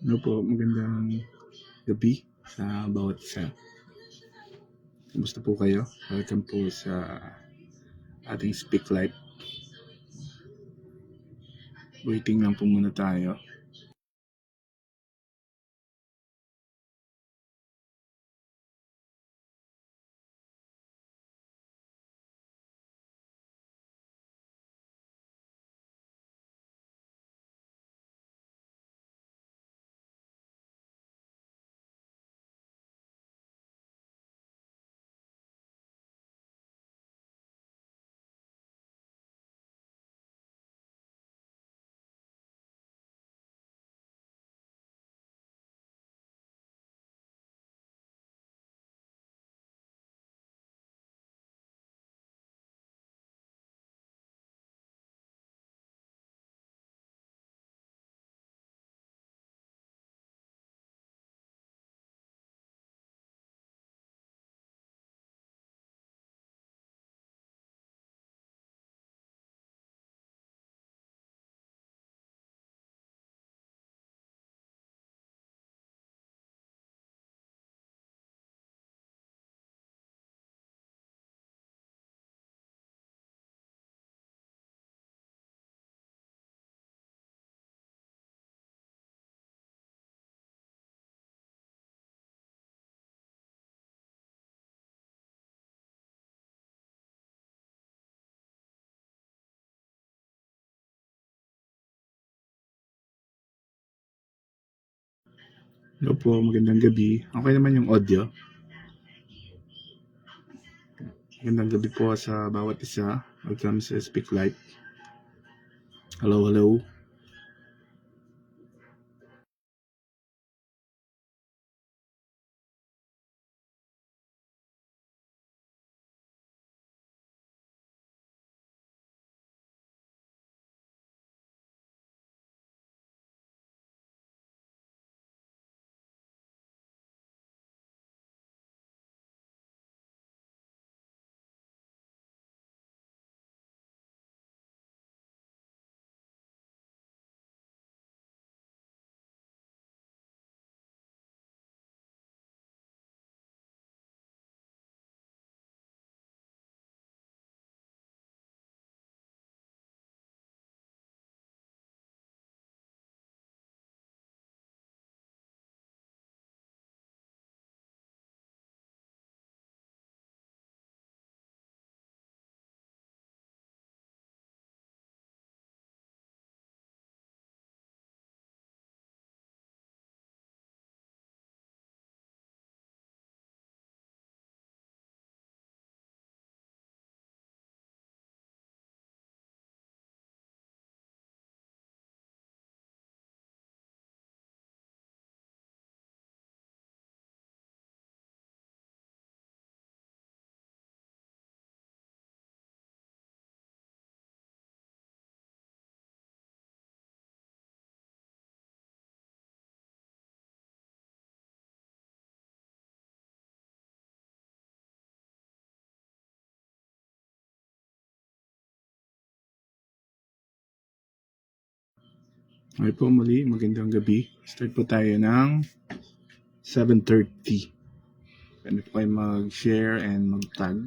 Ano po, magandang gabi sa bawat isa. Kumusta po kayo? Welcome po sa ating Speak Life. Waiting lang po muna tayo. Hello po, magandang gabi. Okay naman yung audio. Magandang gabi po sa bawat isa. Welcome sa Speak Life. Hello, hello. Okay po, muli, magandang gabi. Start po tayo ng 7:30. Pwede po kayo mag-share and mag-tag.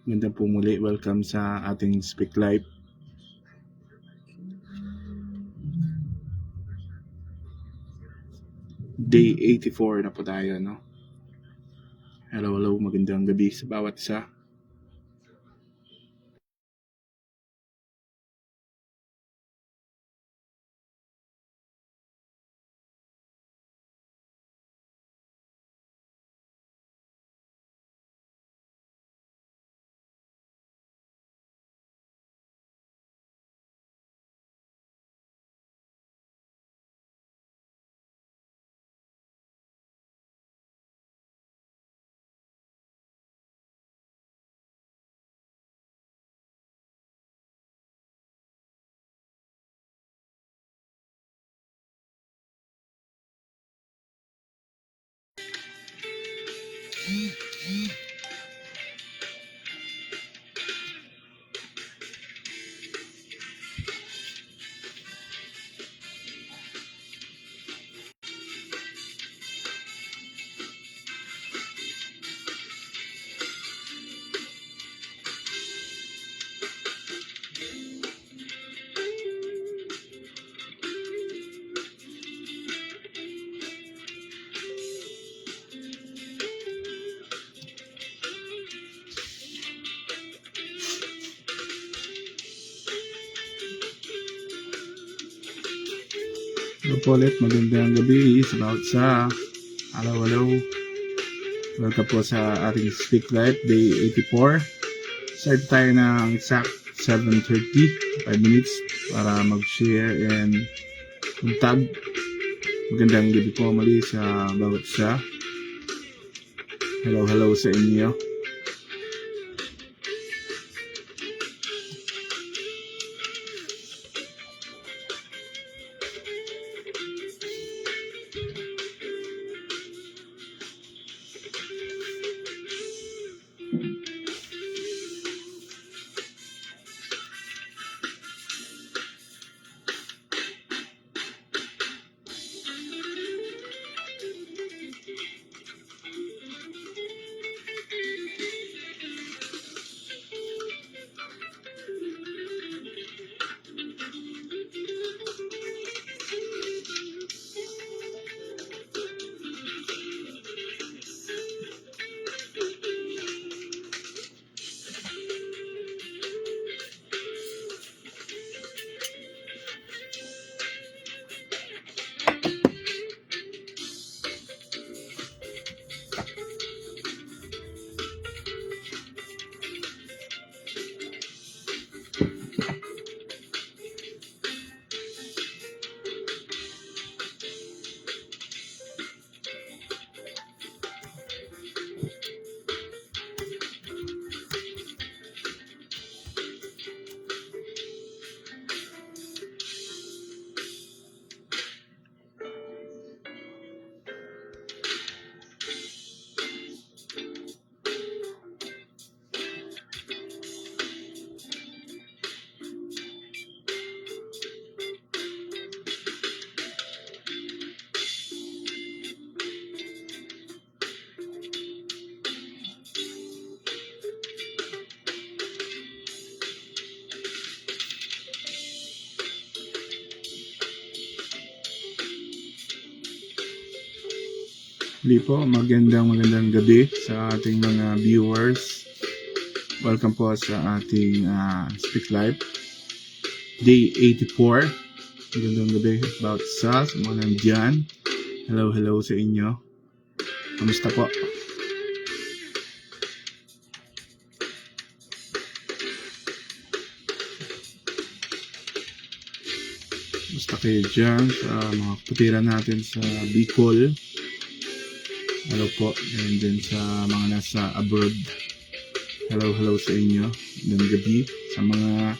Magandang po muli. Welcome sa ating Speak Life. Day 84 na po tayo, no? Hello, hello. Magandang gabi sa bawat isa. Hello po ulit, magandang gabi sa bawat sa hello. Welcome po sa ating Speak Life Day 84. Start tayo ng exact 7:30, 5 minutes para mag-share and mag-tag. Magandang gabi po muli sa bawat sa hello sa inyo. Hindi po, magandang gabi sa ating mga viewers. Welcome po sa ating Speak Live Day 84. Magandang gabi about sa mga nandyan. Hello sa inyo. Kamusta po? Kamusta kayo dyan sa mga putira natin sa Bicol? Hello po, and then sa mga nasa abroad. Hello sa inyo. Magandang gabi sa mga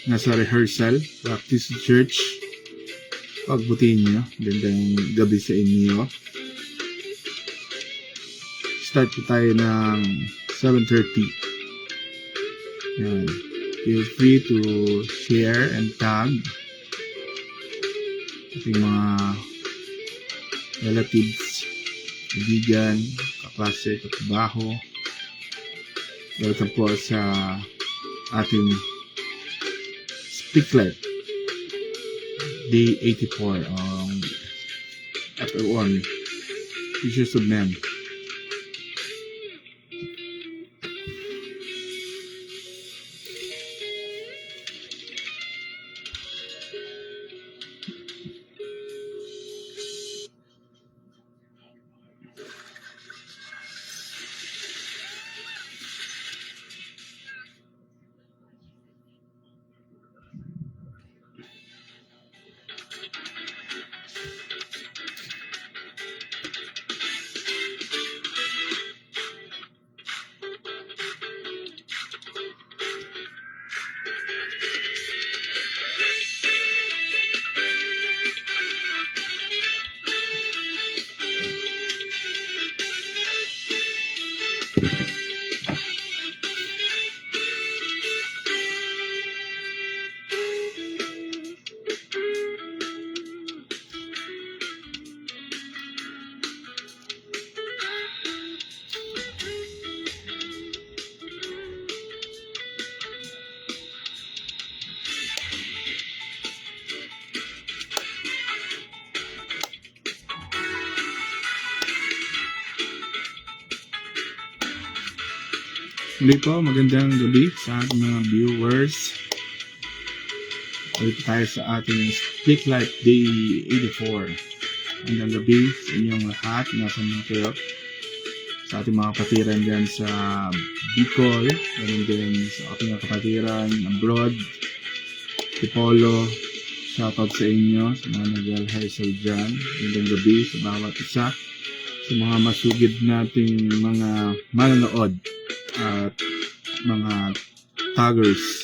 nasa rehearsal, practice church. Pagbutihin nyo. Magandang gabi sa inyo. Start po tayo ng 7:30. Yan. Feel free to share and tag ating mga relatives, kaibigan, kaklase, katrabaho. Welcome po sa ating Speak Life Day 84 on F1 Issues of Men. Muli po, magandang gabi sa ating mga viewers. Ulit tayo sa ating Speak Life Day 84. Hanggang gabi sa inyong lahat. Nasaan din kayo? Sa ating mga kapatiran dyan sa Bicol. Ganun din sa ating mga kapatiran abroad. Tipolo. Shoutout sa inyo. Sa mga nag-rehearsal dyan. Hanggang gabi sa bawat isa. Sa mga masugid nating mga manonood at mga taggers.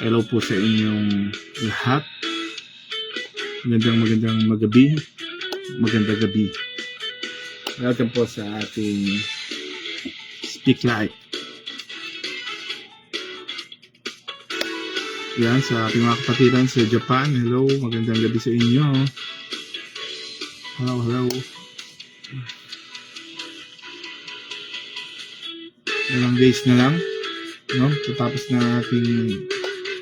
Hello po sa inyong lahat. Magandang magabi. Magandang gabi. Welcome po sa ating Speak Life. Yan, sa ating mga kapatiran sa Japan. Hello, magandang gabi sa inyo. Hello. Ilang days na lang, no? Tapos na ating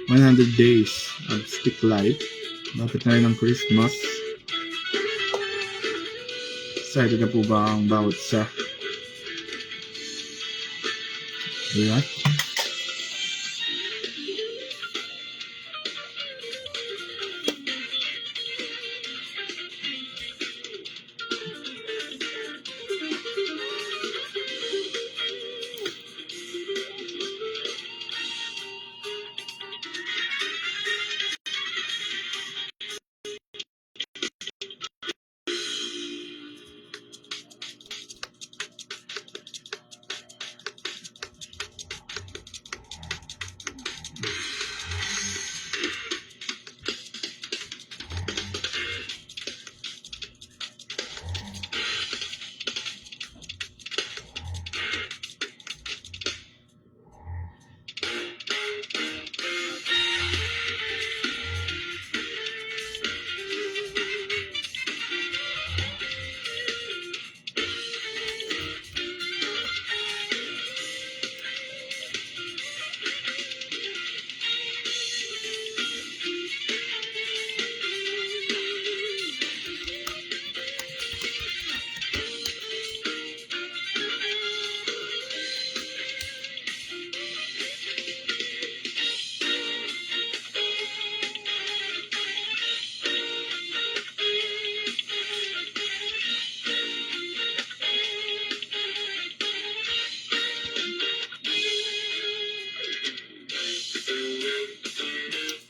100 days of Speak Life. Bakit na rin ang Christmas? Excited na po ba ang bawat isa? Ayan.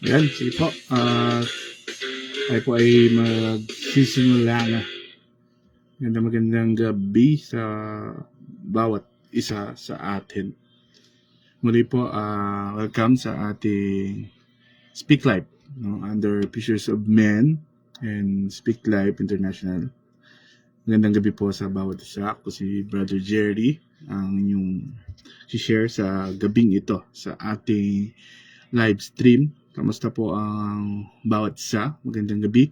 Yan, sige po. Tayo po ay magsisimula na. Magandang gabi sa bawat isa sa atin. Muli po, welcome sa ating Speak Life, no? Under Pictures of Men and Speak Life International. Magandang gabi po sa bawat isa. Ako si Brother Jerry, ang inyong si-share sa gabing ito sa ating live stream. Kamusta po ang bawat isa? Magandang gabi.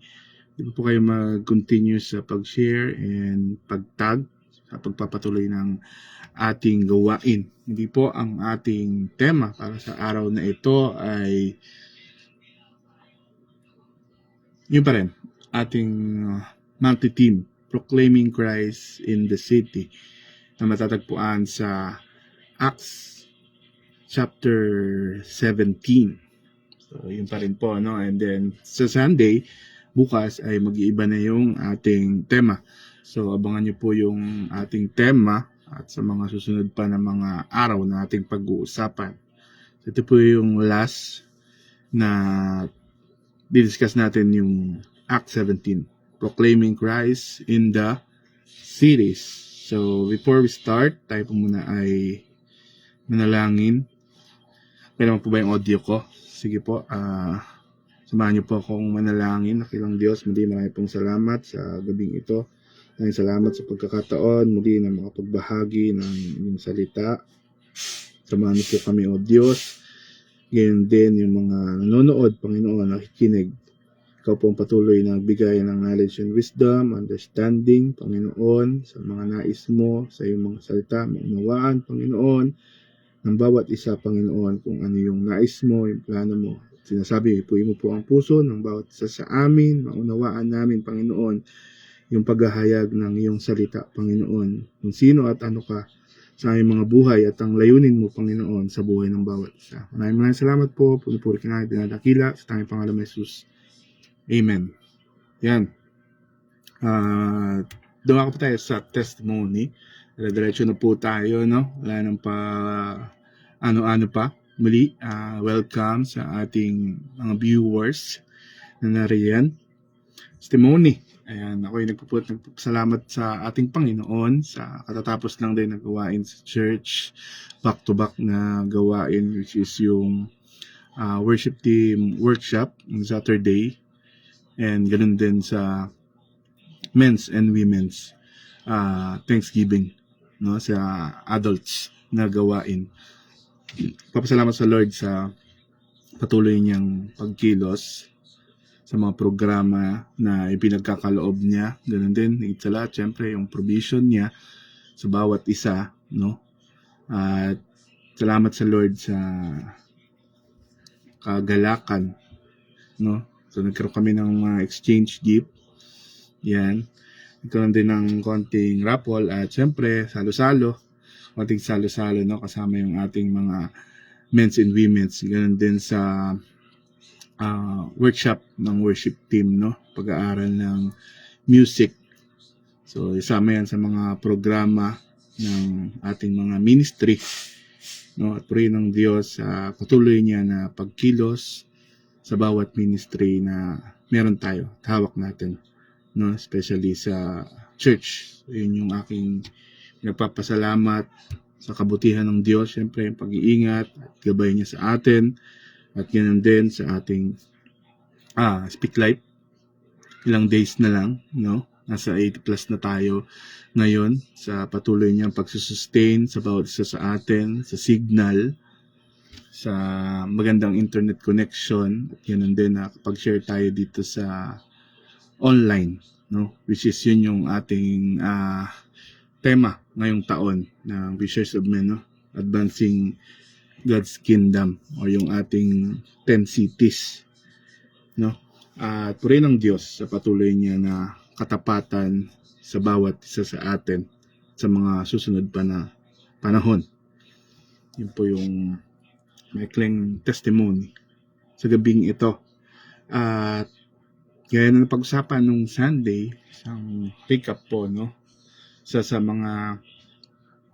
Di po kayo mag-continue sa pag-share and pag-tag sa pagpapatuloy ng ating gawain. Hindi po ang ating tema para sa araw na ito ay yun pa rin, ating multi-team Proclaiming Christ in the City na matatagpuan sa Acts chapter 17. So, yun pa rin po, no? And then, sa Sunday, bukas ay mag-iiba na yung ating tema. So, abangan nyo po yung ating tema at sa mga susunod pa na mga araw na ating pag-uusapan. So, ito po yung last na didiscuss natin yung Act 17, Proclaiming Christ in the Cities. So, before we start, tayo po muna ay manalangin. Kaya naman po ba yung audio ko? Sige po, samahan niyo po akong manalangin. Nakilang Diyos, muli marami pong salamat sa gabing ito. Maraming salamat sa pagkakataon muli na makapagbahagi ng inyong salita. Samahan niyo po kami, O Diyos. Ngayon din yung mga nanonood, Panginoon, nakikinig. Ikaw po ang patuloy na nagbigay ng knowledge and wisdom, understanding, Panginoon, sa mga nais mo, sa iyong mga salita, maunawaan, Panginoon, ng bawat isa, Panginoon, kung ano yung nais mo, yung plano mo. Sinasabi, ipuin mo po ang puso ng bawat isa sa amin, maunawaan namin, Panginoon, yung paghahayag ng iyong salita, Panginoon. Kung sino at ano ka, sa aming mga buhay at ang layunin mo, Panginoon, sa buhay ng bawat isa. Maraming salamat po. Puri-puri ka namin dinadakila sa tanging pangalan ng Jesus. Amen. Yan. Dumako po tayo sa testimony. Diretso na po tayo, no? Wala nang pa ano-ano pa. Muli, welcome sa ating mga viewers na nariyan. Testimony. Ayan, ako ay nagpapasalamat sa ating Panginoon sa katatapos lang din na gawain sa church, back-to-back na gawain, which is yung worship team workshop on Saturday, and ganun din sa men's and women's Thanksgiving, no, sa adults na gawain. Papasalamat sa Lord sa patuloy niyang pagkilos sa mga programa na ipinagkakaloob niya. Ganun din, higit sa lahat, syempre, yung provision niya sa bawat isa, no? At salamat sa Lord sa kagalakan, no? So, nagkaroon kami ng mga exchange gift. Yan. Nagkaroon din ng konting raffle at syempre, salo-salo. Konting salo-salo, no? Kasama yung ating mga men's and women's. Ganun din sa workshop ng worship team, no? Pag-aaral ng music. So, isama yan sa mga programa ng ating mga ministry, no? At pray ng Diyos sa patuloy niya na pagkilos sa bawat ministry na meron tayo, hawak natin, no? Especially sa church. Yun yung aking nagpapasalamat sa kabutihan ng Diyos, syempre yung pag-iingat at gabay niya sa atin. At ganoon din sa ating Speak Life. Ilang days na lang, no? Nasa 80 plus na tayo ngayon sa patuloy niyang pagsusustain sa bawat isa sa atin, sa signal, sa magandang internet connection. At ganoon din na kapag-share tayo dito sa online, no? Which is yun yung ating tema ngayong taon na Visions of Men, no? Advancing God's Kingdom, o yung ating 10 cities, no? At puri ng Diyos sa patuloy niya na katapatan sa bawat isa sa atin sa mga susunod pa na panahon. Yun po yung maikling testimony sa gabing ito. At gaya na napag-usapan nung Sunday, isang pick-up po, no? Sa mga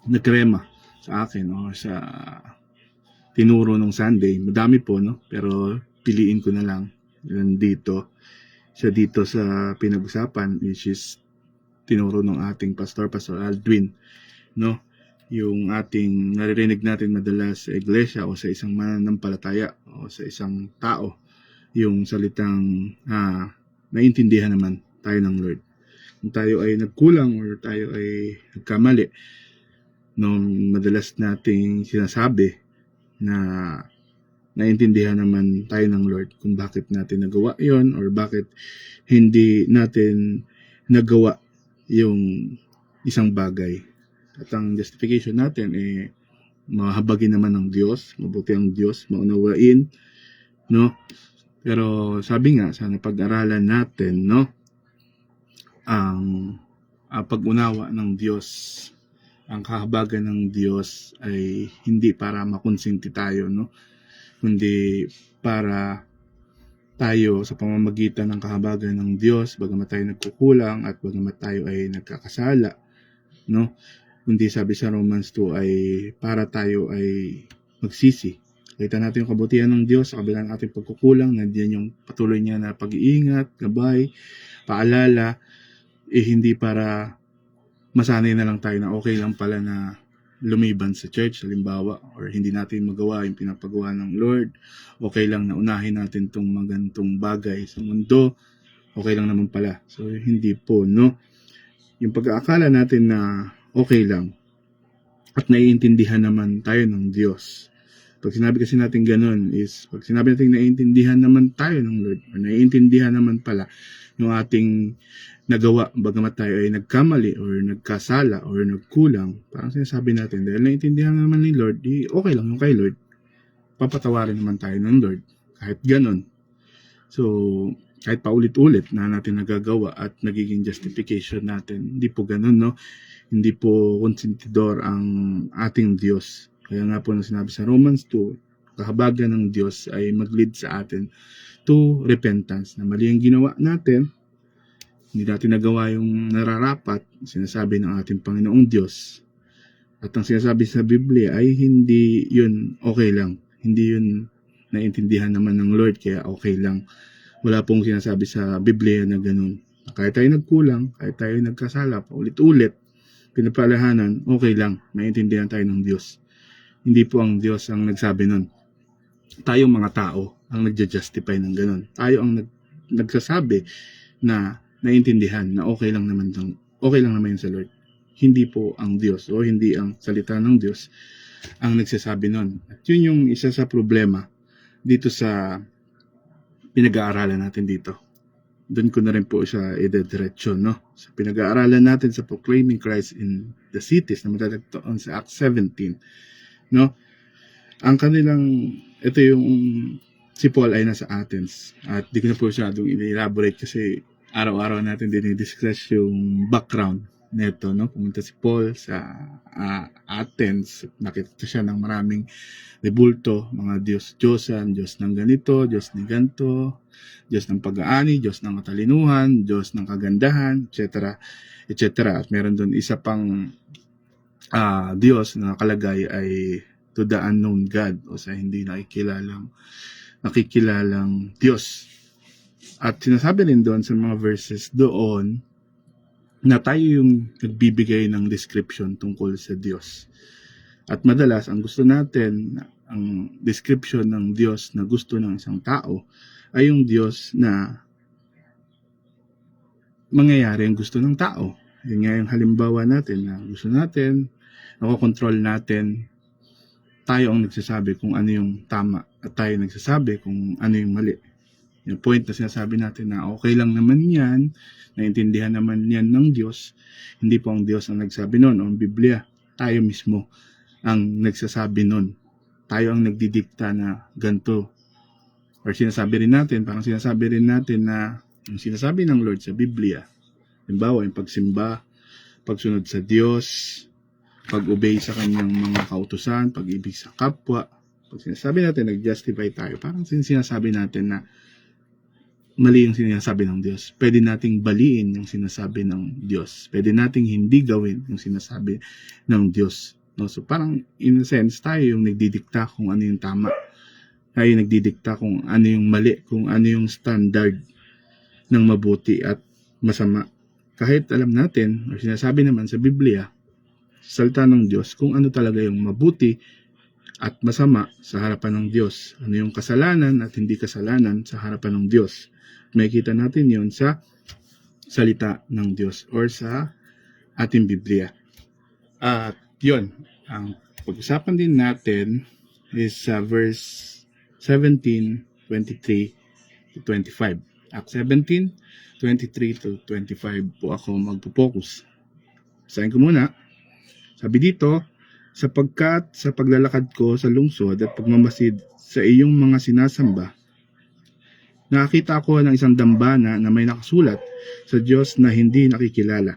nagrema sa akin, o sa tinuro nung Sunday. Madami po, no? Pero piliin ko na lang dito. Siya dito sa pinag-usapan, which is tinuro ng ating Pastor Aldwin, no? Yung ating naririnig natin madalas sa iglesia o sa isang mananampalataya o sa isang tao, yung salitang naiintindihan naman tayo ng Lord. Kung tayo ay nagkulang or tayo ay nagkamali, no, madalas nating sinasabi na naintindihan naman tayo ng Lord kung bakit natin nagawa yon or bakit hindi natin nagawa yung isang bagay. At ang justification natin mahabagin naman ng Diyos, mabuti ang Diyos, maunawain, no? Pero sabi nga, sana pag-aralan natin, no, ang pag-unawa ng Diyos, ang kahabagan ng Diyos ay hindi para makonsinti tayo, no? Kundi para tayo sa pamamagitan ng kahabagan ng Diyos, bagamat tayo nagkukulang at bagamat tayo ay nagkakasala, no? Kundi sabi sa Romans 2 ay para tayo ay magsisi. Kita natin yung kabutihan ng Diyos sa kabila ng ating pagkukulang, nandiyan yung patuloy niya na pag-iingat, gabay, paalala, hindi para masanay na lang tayo na okay lang pala na lumiban sa church, halimbawa, or hindi natin magawa yung pinapagawa ng Lord. Okay lang na unahin natin itong magantong bagay sa mundo. Okay lang naman pala. So, hindi po, no? Yung pag-aakala natin na okay lang at naiintindihan naman tayo ng Diyos. Pag sinabi kasi natin ganun is, pag sinabi natin naiintindihan naman tayo ng Lord, or naiintindihan naman pala yung ating nagawa, bagamat tayo ay nagkamali or nagkasala or nagkulang, parang sinasabi natin, dahil naiintindihan naman ni Lord, okay lang yung kay Lord, papatawarin naman tayo ng Lord, kahit ganun. So, kahit paulit-ulit na natin nagagawa at nagiging justification natin. Hindi po ganun, no? Hindi po konsentidor ang ating Diyos. Kaya nga po na sinabi sa Romans 2, kahabagan ng Diyos ay mag-lead sa atin to repentance, na mali ang ginawa natin, hindi natin nagawa yung nararapat, sinasabi ng ating Panginoong Diyos. At ang sinasabi sa Biblia ay hindi yun okay lang. Hindi yun naintindihan naman ng Lord, kaya okay lang. Wala pong sinasabi sa Biblia na ganun. Kahit tayo nagkulang, kahit tayo nagkasala, paulit-ulit, pinapalahanan, okay lang, maintindihan tayo ng Diyos. Hindi po ang Diyos ang nagsabi nun. Tayong mga tao ang nagja-justify ng ganun. Tayo ang nagsasabi na naiintindihan na okay lang naman yun sa Lord. Hindi po ang Diyos o hindi ang salita ng Diyos ang nagsasabi nun. At yun yung isa sa problema dito sa pinag-aaralan natin dito. Doon ko na rin po siya idediretso, no? Sa pinag-aaralan natin sa Proclaiming Christ in the Cities na matatagpuan sa Acts 17, no? Ang kanilang, ito yung si Paul ay nasa Athens at di ko na po siya i-elaborate kasi araw-araw natin dinidiscuss yung background neto, no? Pumunta si Paul sa Athens, nakita siya ng maraming rebulto, mga Diyos-Diyosan, Diyos ng ganito, Diyos ni ganto, Diyos ng pag-aani, Diyos ng katalinuhan, Diyos ng kagandahan, etc. etc. At meron doon isa pang Diyos na nakalagay ay to the unknown God, o sa hindi nakikilalang Diyos. At sinasabi rin doon sa mga verses doon na tayo yung nagbibigay ng description tungkol sa Diyos. At madalas, ang gusto natin, ang description ng Diyos na gusto ng isang tao ay yung Diyos na mangyayari ang gusto ng tao. Yun nga yung halimbawa natin na gusto natin, nakokontrol natin, tayo ang nagsasabi kung ano yung tama at tayo nagsasabi kung ano yung mali. Yung point na sinasabi natin na okay lang naman yan, naintindihan naman yan ng Diyos, hindi po ang Diyos ang nagsabi nun o ang Biblia. Tayo mismo ang nagsasabi nun. Tayo ang nagdidikta na ganito. Or sinasabi rin natin, parang sinasabi rin natin na yung sinasabi ng Lord sa Biblia, halimbawa yung pagsimba, pagsunod sa Diyos, pag-obey sa kanyang mga kautusan, pag-ibig sa kapwa. Pag sinasabi natin, nag-justify tayo. Parang sinasabi natin na mali yung sinasabi ng Diyos. Pwede nating baliin yung sinasabi ng Diyos. Pwede nating hindi gawin yung sinasabi ng Diyos. No? So parang in a sense, tayo yung nagdidikta kung ano yung tama. Tayo yung nagdidikta kung ano yung mali, kung ano yung standard ng mabuti at masama. Kahit alam natin, o sinasabi naman sa Biblia, salita ng Diyos, kung ano talaga yung mabuti at masama sa harapan ng Diyos. Ano yung kasalanan at hindi kasalanan sa harapan ng Diyos. Makikita natin yon sa salita ng Diyos or sa ating Biblia. At yun, ang pag-usapan din natin is verse 17, 23 to 25. Acts 17, 23 to 25 po ako magpo-focus. Basahin ko muna. Sabi dito, sapagkat sa paglalakad ko sa lungsod at pagmamasid sa iyong mga sinasamba, nakakita ako ng isang dambana na may nakasulat sa Diyos na hindi nakikilala.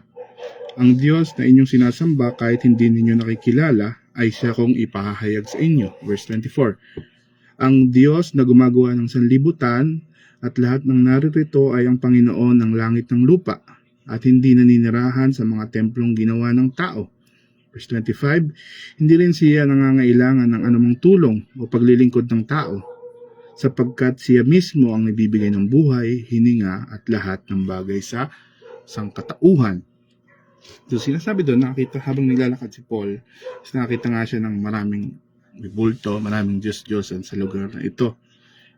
Ang Diyos na inyong sinasamba kahit hindi ninyo nakikilala ay siya kong ipahahayag sa inyo. Verse 24. Ang Diyos na gumagawa ng sanlibutan at lahat ng naririto ay ang Panginoon ng langit ng lupa at hindi naninirahan sa mga templong ginawa ng tao. Verse 25, hindi rin siya nangangailangan ng anumang tulong o paglilingkod ng tao, sapagkat siya mismo ang nagbibigay ng buhay, hininga at lahat ng bagay sa sangkatauhan. So sinasabi doon, nakita habang nilalakad si Paul, nakita nga siya ng maraming bulto, maraming Diyos-Diyosan sa lugar na ito.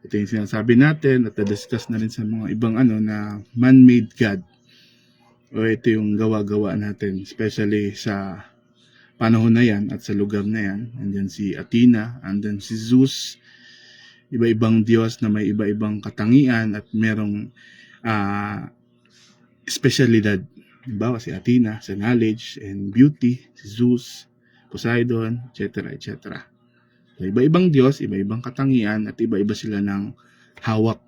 Ito yung sinasabi natin at na-discuss na rin sa mga ibang na man-made God. O ito yung gawa-gawa natin, especially sa panahon na yan at sa lugar na yan. Andyan si Athena, andyan si Zeus, iba-ibang Diyos na may iba-ibang katangian at merong espesyalidad. Halimbawa si Athena sa knowledge and beauty, si Zeus, Poseidon, etc. etc. So, iba-ibang Diyos, iba-ibang katangian at iba-iba sila ng hawak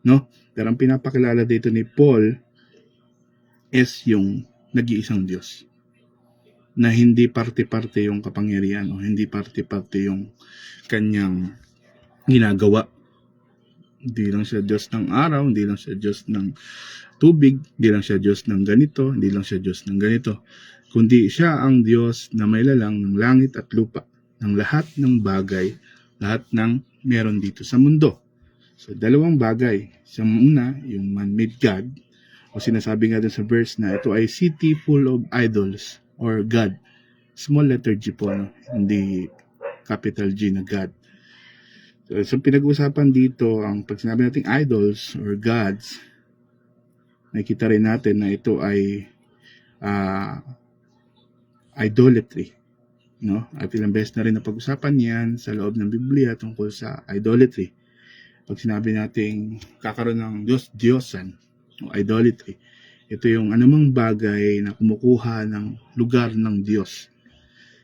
no? Pero ang pinapakilala dito ni Paul is yung nag-iisang Diyos, na hindi parte-parte yung kapangyarihan o hindi parte-parte yung kanyang ginagawa. Hindi lang siya Diyos ng araw, hindi lang siya Diyos ng tubig, hindi lang siya Diyos ng ganito, hindi lang siya Diyos ng ganito, kundi siya ang Diyos na may lalang ng langit at lupa, ng lahat ng bagay, lahat ng meron dito sa mundo. So, dalawang bagay. Sa una, yung man-made God, o sinasabi nga dun sa verse na ito ay city full of idols or God. Small letter G po, no? Hindi capital G na God. So pinag-usapan dito, ang pag sinabi nating idols or gods, nakikita rin natin na ito ay idolatry. No? At ilang beses na rin napag-usapan yan sa loob ng Biblia tungkol sa idolatry. Pag sinabi nating kakaroon ng Diyos-Diyosan o idolatry, ito yung anumang bagay na kumukuha ng lugar ng Diyos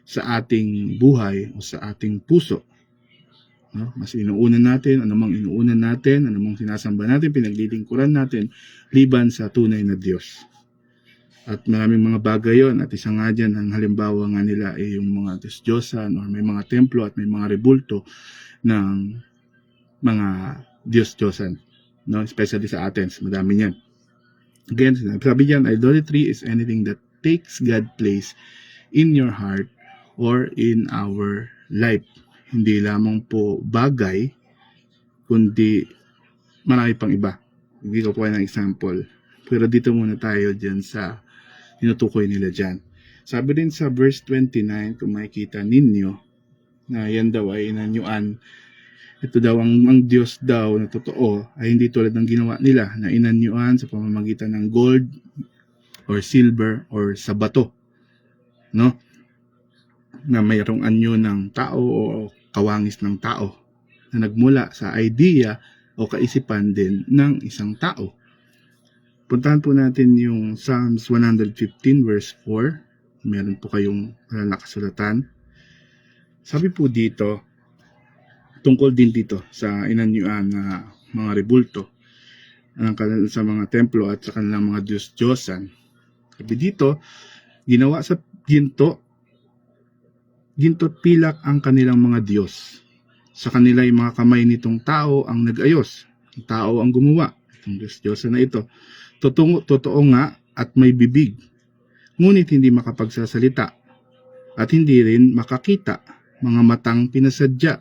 sa ating buhay o sa ating puso. No? Mas inuunan natin, anumang sinasamba natin, pinaglilingkuran natin, liban sa tunay na Diyos. At maraming mga bagay yon, at isa nga dyan, ang halimbawa nga nila ay yung mga Diyos-Diyosan or may mga templo at may mga rebulto ng mga Diyos-Diyosan. No? Especially sa Athens, madami yan. Again, sabi dyan, idolatry is anything that takes God's place in your heart or in our life. Hindi lamang po bagay, kundi marami pang iba. Hindi ko po ng example. Pero dito muna tayo dyan sa tinutukoy nila dyan. Sabi din sa verse 29, kung makikita ninyo, na yan daw ay inanyuan. Ito daw ang Diyos daw na totoo ay hindi tulad ng ginawa nila na inanyuan sa pamamagitan ng gold or silver or sa bato. No? Na mayroong anyo ng tao o kawangis ng tao na nagmula sa idea o kaisipan din ng isang tao. Puntahan po natin yung Psalms 115 verse 4. Meron po kayong nakasulatan. Sabi po dito, tungkol din dito sa inanyuan na mga rebulto sa mga templo at sa kanilang mga Diyos-Diyosan. Sabi dito, ginawa sa ginto at pilak ang kanilang mga Diyos. Sa kanila ay mga kamay nitong tao ang nag-ayos. Ang tao ang gumawa. Itong Diyos-Diyosan na ito. Totoo nga at may bibig. Ngunit hindi makapagsasalita. At hindi rin makakita. Mga matang pinasadya.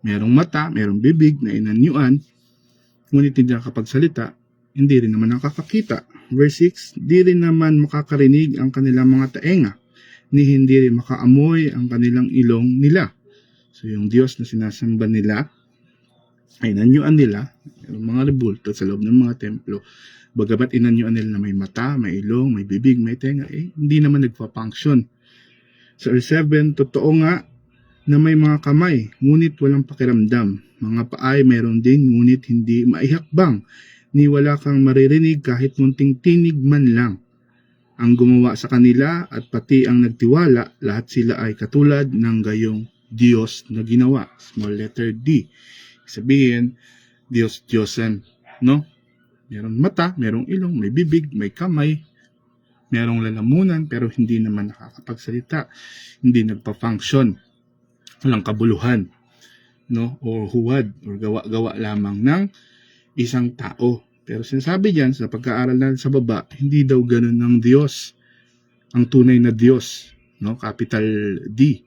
Merong mata, merong bibig na inanyuan. Ngunit hindi nakapagsalita. Hindi rin naman nakakakita. Verse 6, di rin naman makakarinig ang kanilang mga taenga. Ni hindi rin makaamoy ang kanilang ilong nila. So yung Diyos na sinasamba nila ay inanyuan nila yung mga rebulto sa loob ng mga templo. Bagamat inanyuan nila na may mata, may ilong, may bibig, may tenga, hindi naman nagpa-function. Sa 7, totoo nga na may mga kamay, ngunit walang pakiramdam. Mga paay mayroon din, ngunit hindi maihakbang. Ni wala kang maririnig kahit munting tinig man lang. Ang gumawa sa kanila at pati ang nagtiwala, lahat sila ay katulad ng gayong Diyos na ginawa. Small letter D. Sabihin, Diyos-Diyosan. No? Merong mata, merong ilong, may bibig, may kamay, merong lalamunan, pero hindi naman nakakapagsalita. Hindi nagpa-function. Walang kabuluhan. No? O huwad, o gawa-gawa lamang ng isang tao. Pero sinasabi diyan sa pagkaaral natin sa baba, hindi daw ganun ng Diyos. Ang tunay na Diyos, no? Capital D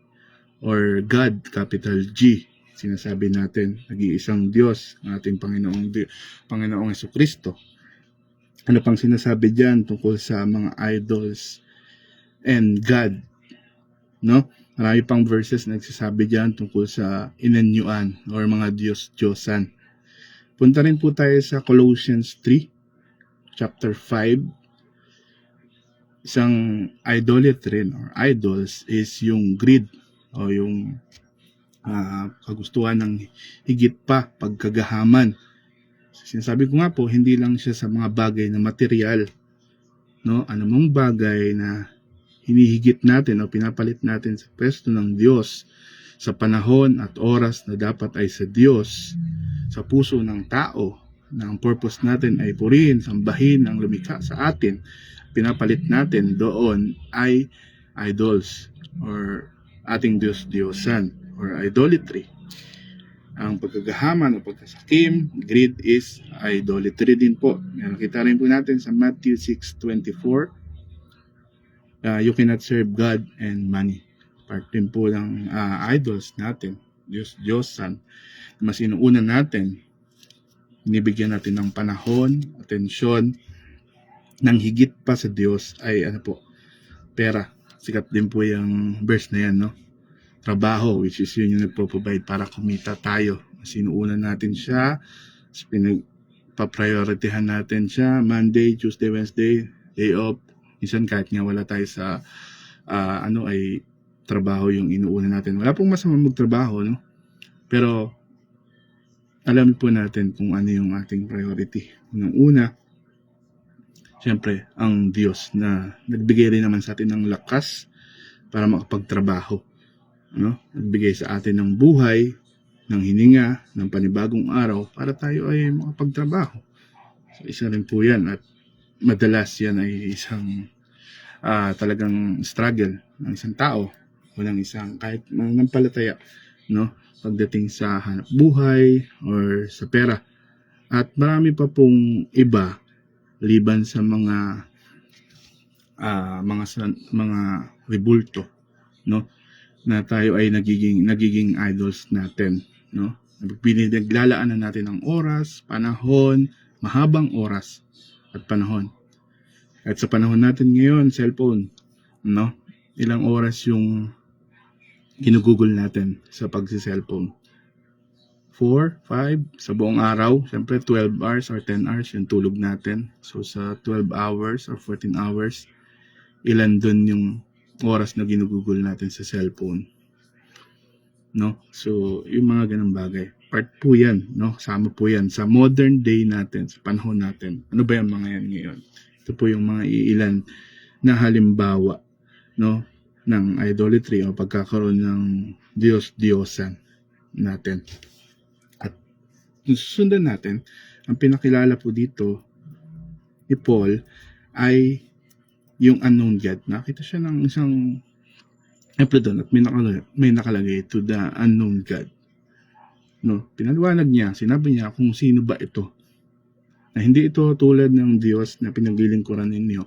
or God, capital G. Sinasabi natin, nag-iisang Diyos, ang ating Panginoong Jesucristo. Ano pang sinasabi diyan tungkol sa mga idols and God, no? Marami pang verses na nagsasabi diyan tungkol sa inanyuan or mga Diyos-Diyosan. Punta rin po tayo sa Colossians 3, chapter 5. Isang idolatry or idols is yung greed o yung kagustuhan ng higit pa, pagkagahaman. Sinasabi ko nga po, hindi lang siya sa mga bagay na material. No? Anumang bagay na hinihigit natin o pinapalit natin sa pwesto ng Diyos sa panahon at oras na dapat ay sa Diyos, sa puso ng tao, na ang purpose natin ay purihin, sambahin ang lumikha sa atin, pinapalit natin doon ay idols or ating Diyos-Diyosan or idolatry. Ang pagkagahaman o pagkasakim, greed is idolatry din po. Nakita rin po natin sa Matthew 6:24. You cannot serve God and money. Part din po ng idols natin, Diyos-Diyosan. Mas inuuna natin, nibigyan natin ng panahon, atensyon, ng higit pa sa Diyos ay pera. Sikat din po yung verse na yan, no? Trabaho, which is yun yung nagpo-provide para kumita tayo. Mas inuuna natin siya, pinagpa-prioritihan natin siya, Monday, Tuesday, Wednesday, day off. Minsan kahit nga wala tayo sa ay trabaho yung inuuna natin. Wala pong masama magtrabaho, no? Pero alam po natin kung ano yung ating priority. Una, siyempre, ang Diyos na nagbigay rin naman sa atin ng lakas para makapagtrabaho. No? Nagbigay sa atin ng buhay, ng hininga, ng panibagong araw para tayo ay makapagtrabaho. So, isa rin po yan. At madalas yan ay isang talagang struggle ng isang tao. Walang isang kahit mananampalataya, no? Pagdating sa hanap buhay or sa pera. At marami pa pong iba liban sa mga rebulto, no, na tayo ay nagiging idols natin, no. Pinaglalaan na natin ng oras, panahon, mahabang oras at panahon. At sa panahon natin ngayon, cellphone, no, ilang oras yung ginugugol natin sa pagsi-cellphone? 4, 5 sa buong araw. Siyempre 12 hours or 10 hours yung tulog natin. So sa 12 hours or 14 hours, ilan dun yung oras na ginugugol natin sa cellphone, no? So yung mga ganang bagay, part po yan, no? Sama po yan sa modern day natin, sa panahon natin. Ano ba yung mga yan ngayon? Ito po yung mga iilan na halimbawa, no, ng idolatry o pagkakaroon ng Diyos-Diyosan natin. At susundan natin, ang pinakilala po dito ni Paul ay yung unknown God. Nakita siya ng isang doon at may nakalagay to the unknown God. No, pinaliwanag niya, sinabi niya kung sino ba ito. Na hindi ito tulad ng Diyos na pinaglilingkuran ninyo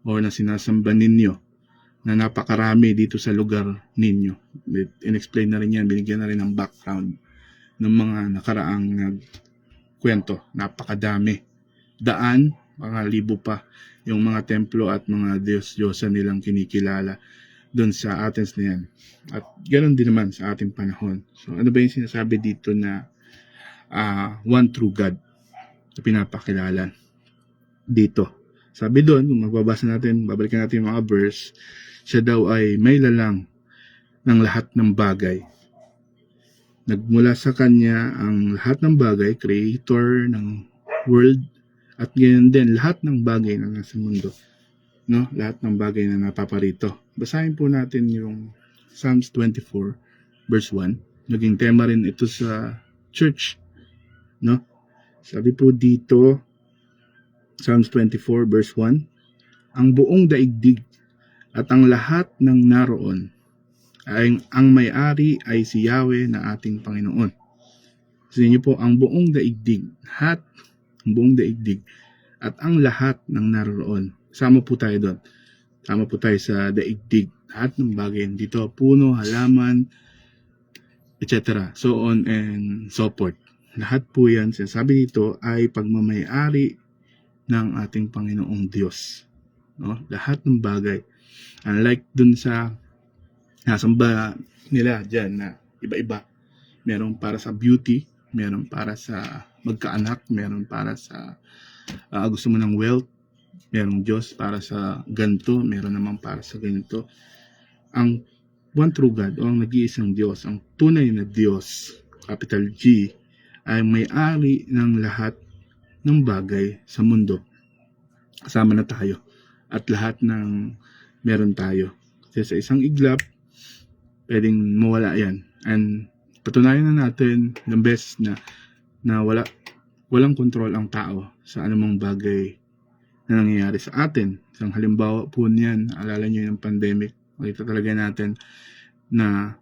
o na sinasamba ninyo na napakarami dito sa lugar ninyo. In-explain na rin yan, binigyan na rin ng background ng mga nakaraang kwento. Napakadami. Daan, mga libo pa yung mga templo at mga Diyos-Diyosan nilang kinikilala doon sa Athens na yan. At ganoon din naman sa ating panahon. So ano ba yung sinasabi dito na one true God na pinapakilala dito? Sabi doon, kung magbabasa natin, babalikan natin yung mga verse, siya daw ay may lalang ng lahat ng bagay. Nagmula sa kanya ang lahat ng bagay, creator ng world, at ganyan din lahat ng bagay na nasa mundo, no? Lahat ng bagay na napaparito. Basahin po natin yung Psalms 24 verse 1. Naging tema rin ito sa church, no? Sabi po dito, Psalms 24 verse 1, ang buong daigdig at ang lahat ng naroon ay ang may-ari ay si Yahweh na ating Panginoon. Sabi niyo po, ang buong daigdig, ang buong daigdig at ang lahat ng naroon. Sama po tayo doon. Sama po tayo sa daigdig. Lahat ng bagay dito, puno, halaman, etc. So on and so forth. Lahat po yan, sinasabi dito, ay pagmamay-ari ng ating Panginoong Diyos. No? Lahat ng bagay. Unlike dun sa nasamba nila dyan na iba-iba. Meron para sa beauty, meron para sa magkaanak, meron para sa gusto mo ng wealth, merong Diyos para sa ganito, meron naman para sa ganito. Ang one true God o ang nag-iisang Diyos, ang tunay na Diyos, capital G, ay may-ari ng lahat ng bagay sa mundo. Kasama na tayo. At lahat ng meron tayo. Kasi sa isang iglap, pwedeng mawala yan. And patunayan na natin ng beses na wala walang kontrol ang tao sa anumang bagay na nangyayari sa atin. Isang halimbawa po niyan, alala nyo yung pandemic, makita talaga natin na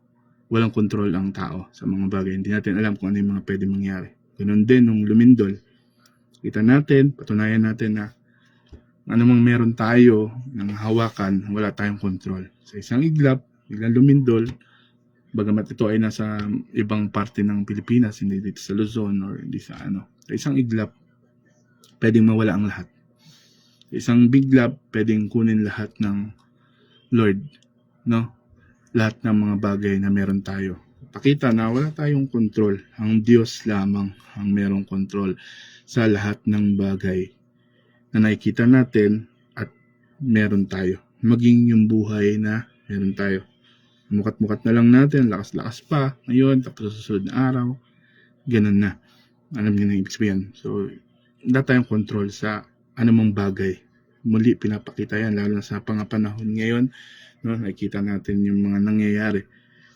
walang kontrol ang tao sa mga bagay. Hindi natin alam kung ano yung mga pwede mangyari. Ganun din nung lumindol. Kita natin, patunayan natin na anumang meron tayo ng hawakan, wala tayong kontrol. Sa isang iglap, biglang lumindol, bagamat ito ay nasa ibang parte ng Pilipinas, hindi dito sa Luzon or hindi sa ano. Sa isang iglap, pwedeng mawala ang lahat. Sa isang biglap, pwedeng kunin lahat ng Lord, no? Lahat ng mga bagay na meron tayo. Pakita na wala tayong kontrol. Ang Diyos lamang ang merong kontrol sa lahat ng bagay na nakikita natin at meron tayo. Maging yung buhay na meron tayo. Mukat-mukat na lang natin, lakas-lakas pa ngayon, tapos sa susunod na araw, ganun na. Alam niyo na yung ibig sabihin. So, wala tayong kontrol sa anumang bagay. Muli, pinapakita yan, lalo na sa pangapanahon ngayon, no? Nakikita natin yung mga nangyayari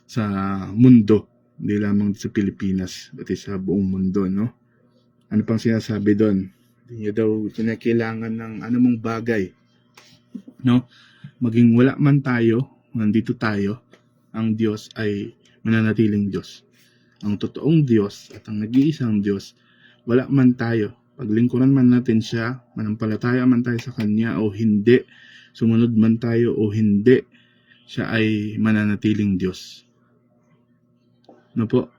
sa mundo, hindi lamang sa Pilipinas, pati sa buong mundo, no? Ano pang sinasabi doon? Hindi niya daw kinakailangan ng anumang bagay, no? Maging wala man tayo, nandito tayo, ang Diyos ay mananatiling Diyos. Ang totoong Diyos at ang nag-iisang Diyos, wala man tayo, paglingkuran man natin siya, manampalataya man tayo sa Kanya o hindi, sumunod man tayo o hindi, siya ay mananatiling Diyos. No po?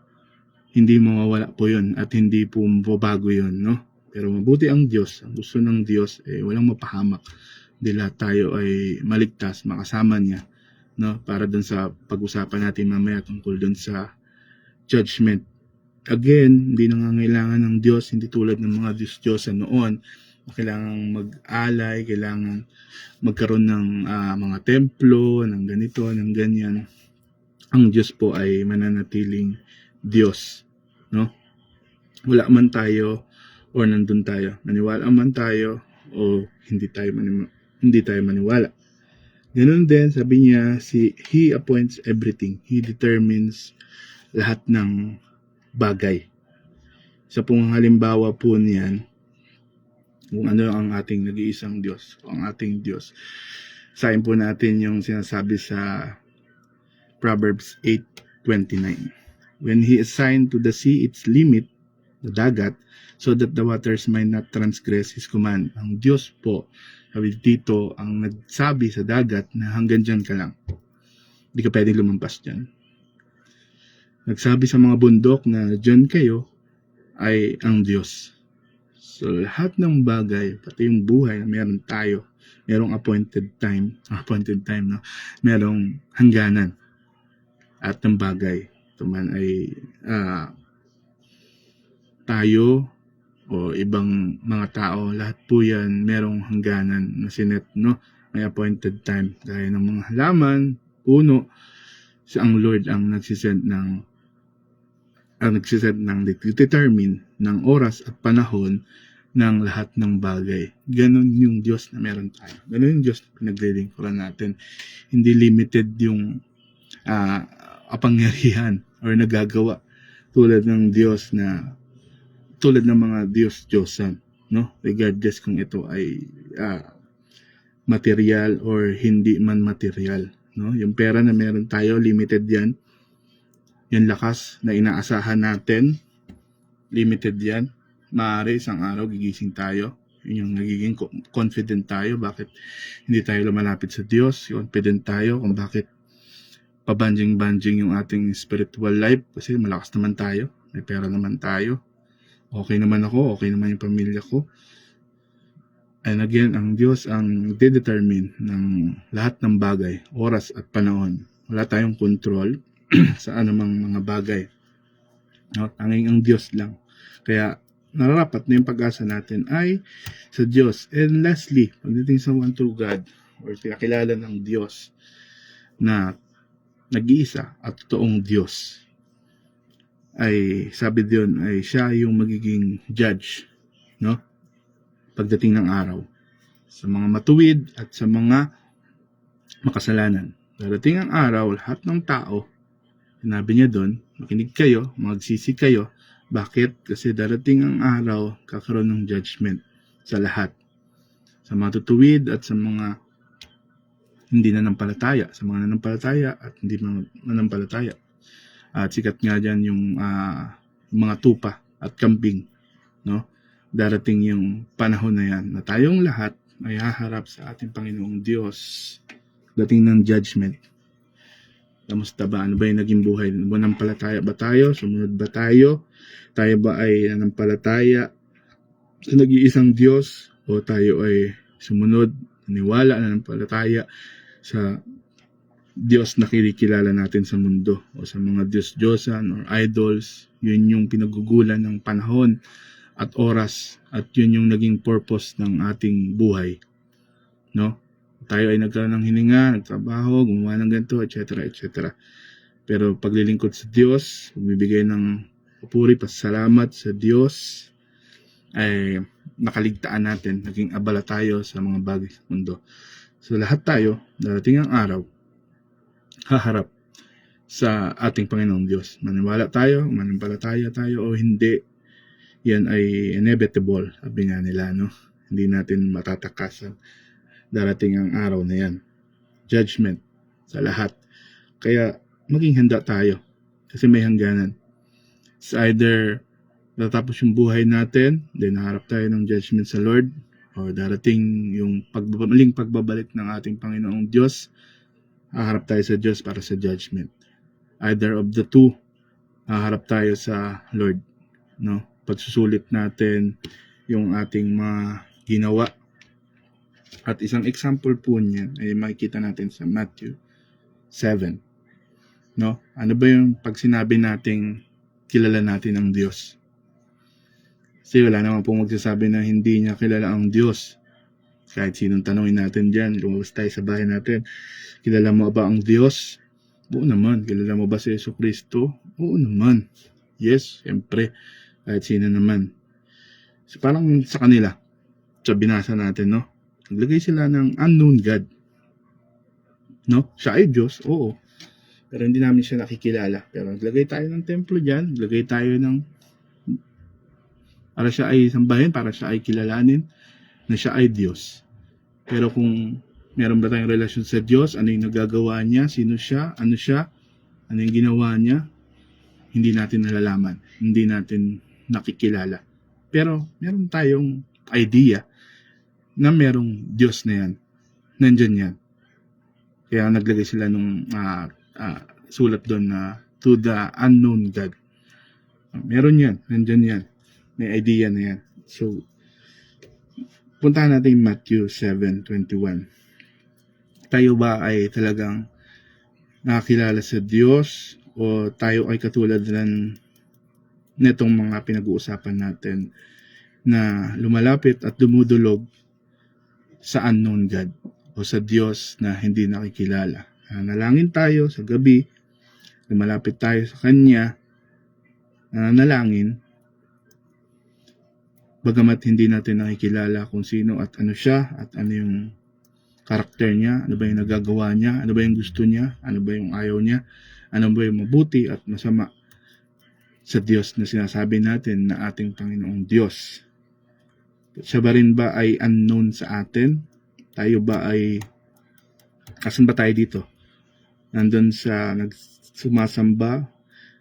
Hindi mawawala po yun at hindi po mababago yun, no? Pero mabuti ang Diyos, ang gusto ng Diyos, walang mapahamak. Hindi lahat tayo ay maligtas, makasama niya, no? Para dun sa pag-usapan natin mamaya tungkol dun sa judgment. Again, hindi nangangailangan ng Diyos, hindi tulad ng mga Diyos-Diyosan noon. Kailangan mag-alay, kailangan magkaroon ng mga templo, ng ganito, ng ganyan. Ang Diyos po ay mananatiling Diyos, no? Wala man tayo o nandun tayo. Maniwala man tayo o hindi tayo maniwala. Ganun din, sabi niya, He appoints everything. He determines lahat ng bagay. Sa pong halimbawa po niyan, kung ano ang ating nag-iisang Diyos, o ang ating Diyos. Sayin po natin yung sinasabi sa Proverbs 8:29. When He assigned to the sea its limit, the dagat, so that the waters might not transgress His command. Ang Diyos po, sabi dito, ang nagsabi sa dagat na hanggang dyan ka lang. Hindi ka pwedeng lumampas dyan. Nagsabi sa mga bundok na dyan kayo ay ang Diyos. So, lahat ng bagay, pati yung buhay na meron tayo, merong appointed time, no? Merong hangganan. At ng bagay, ito man ay tayo o ibang mga tao, lahat po yan merong hangganan na sinet, no? May appointed time. Gaya ng mga halaman, puno, ang Lord ang nagsiset determine ng oras at panahon ng lahat ng bagay. Ganon yung Diyos na meron tayo. Ganon yung Diyos na pinaglilingkuran natin. Hindi limited yung kapangyarihan or nagagawa tulad ng Diyos na tulad ng mga Diyos-Diyosan, no? Regardless kung ito ay material or hindi man material, no? Yung pera na meron tayo, limited yan. Yung lakas na inaasahan natin, limited yan. Maaari isang araw gigising tayo. Yun yung nagiging confident tayo. Bakit hindi tayo lumalapit sa Diyos? Confident tayo kung bakit pabanjing-banjing yung ating spiritual life. Kasi malakas naman tayo. May pera naman tayo. Okay naman ako. Okay naman yung pamilya ko. And again, ang Diyos ang determine ng lahat ng bagay, oras at panahon. Wala tayong control sa anumang mga bagay. No? Tanging ang Diyos lang. Kaya nararapat na yung pag-asa natin ay sa Diyos. And lastly, pagdating sa one true God or pinakilala ng Diyos na nag-iisa at totoong Diyos, ay sabi diyon ay siya yung magiging judge, no? Pagdating ng araw sa mga matuwid at sa mga makasalanan. Darating ang araw, lahat ng tao, sinabi niya doon, makinig kayo, magsisi kayo, Bakit? Kasi darating ang araw, kakaroon ng judgment sa lahat. Sa mga tutuwid at sa mga hindi nanampalataya. Sa mga nanampalataya at hindi nanampalataya. At sikat nga dyan yung mga tupa at kambing. No? Darating yung panahon na yan na tayong lahat ay haharap sa ating Panginoong Diyos. Dating ng judgment. Kamusta ba? Ano ba yung naging buhay? Nanampalataya ba tayo? Sumunod ba tayo? Tayo ba ay nanampalataya sa nag-iisang Diyos? O tayo ay sumunod, naniwala, nanampalataya sa Diyos na kinikilala natin sa mundo o sa mga Diyos-Diyosan or idols? Yun yung pinagugulan ng panahon at oras at yun yung naging purpose ng ating buhay. No? Tayo ay nagkaroon ng hininga, nagtrabaho, gumawa ng ganito, etc. etc. Pero paglilingkod sa Diyos, bumibigay ng papuri, pasalamat sa Diyos, ay nakaligtaan natin, naging abala tayo sa mga bagay sa mundo. So lahat tayo, darating ang araw, haharap sa ating Panginoong Diyos. Maniwala tayo, manampalataya tayo o hindi, yan ay inevitable, sabi nga nila, no? Hindi natin matatakasan. Darating ang araw na yan. Judgment sa lahat. Kaya maging handa tayo kasi may hangganan. It's either natapos yung buhay natin, then naharap tayo ng judgment sa Lord, or darating yung maling pagbabalik ng ating Panginoong Diyos, haharap tayo sa Diyos para sa judgment. Either of the two, haharap tayo sa Lord. No? Pagsusulit natin yung ating mga ginawa. At isang example po niyan ay makikita natin sa Matthew 7. No? Ano ba yung pag sinabi nating kilala natin ang Diyos? Kasi wala naman pong magsasabi na hindi niya kilala ang Diyos. Kahit sinong tanongin natin dyan, lumabas tayo sa bahay natin, kilala mo ba ang Diyos? Oo naman. Kilala mo ba si Jesucristo? Oo naman. Yes, siyempre. Kahit sino naman. So, parang sa kanila, sa binasa natin, no? Naglagay sila ng unknown God. No? Siya ay Diyos, oo. Pero hindi namin siya nakikilala. Pero naglagay tayo ng templo dyan, naglagay tayo ng para siya ay sambahin, para siya ay kilalanin na siya ay Diyos. Pero kung meron ba tayong relasyon sa Diyos, ano yung nagagawa niya, sino siya, ano yung ginawa niya, hindi natin nalalaman, hindi natin nakikilala. Pero meron tayong idea na merong Diyos na yan. Nandyan yan. Kaya naglagay sila nung sulat doon na to the unknown God. Meron yan. Nandyan yan. May idea na yan. So, puntahan natin Matthew 7:21. Tayo ba ay talagang nakakilala sa Diyos o tayo ay katulad nitong mga pinag-uusapan natin na lumalapit at dumudulog sa unknown God o sa Diyos na hindi nakikilala. Nalangin tayo sa gabi, lumalapit tayo sa Kanya, nalangin, bagamat hindi natin nakikilala kung sino at ano siya at ano yung karakter niya, ano ba yung nagagawa niya, ano ba yung gusto niya, ano ba yung ayaw niya, ano ba yung mabuti at masama sa Diyos na sinasabi natin na ating Panginoong Diyos. Siya ba rin ba ay unknown sa atin? Tayo ba ay, kasan ba tayo dito? Nandun sa sumasamba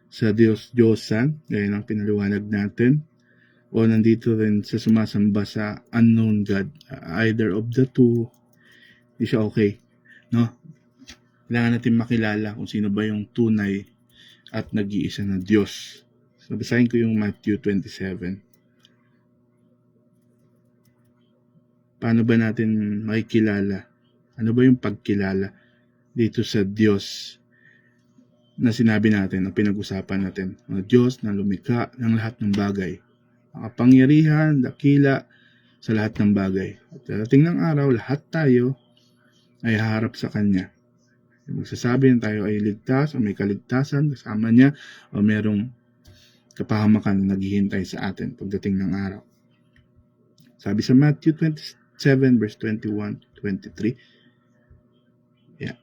sa Diyos-Diyosan, gaya ng pinaliwanag natin, o nandito rin sa sumasamba sa unknown God, either of the two, hindi siya okay. No? Kailangan natin makilala kung sino ba yung tunay at nag-iisa na Diyos. So, basahin ko yung Matthew 27. Paano ba natin makikilala? Ano ba yung pagkilala dito sa Diyos na sinabi natin, na pinag-usapan natin? Ang Diyos na lumikha ng lahat ng bagay. Makapangyarihan, dakila sa lahat ng bagay. At darating ng araw, lahat tayo ay haharap sa Kanya. Magsasabi na tayo ay ligtas o may kaligtasan kasama niya o merong kapahamakan na naghihintay sa atin pagdating ng araw. Sabi sa Matthew 27 verse 21-23. Yeah.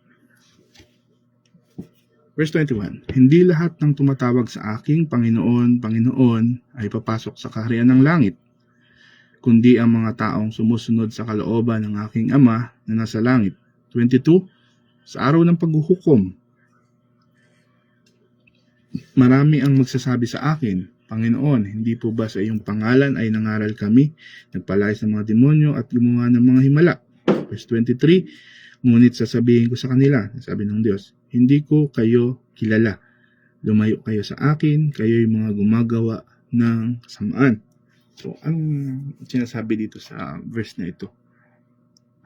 Verse 21, hindi lahat ng tumatawag sa aking Panginoon, Panginoon ay papasok sa kaharian ng langit, kundi ang mga taong sumusunod sa kalooban ng aking Ama na nasa langit. 22, sa araw ng paghuhukom, marami ang magsasabi sa akin, Panginoon, hindi po ba sa iyong pangalan ay nangaral kami, nagpalayas ng mga demonyo at gumawa ng mga himala? Verse 23, ngunit sasabihin ko sa kanila, sabi ng Diyos, hindi ko kayo kilala. Lumayo kayo sa akin, kayo'y mga gumagawa ng kasamaan. So, anong sinasabi dito sa verse na ito?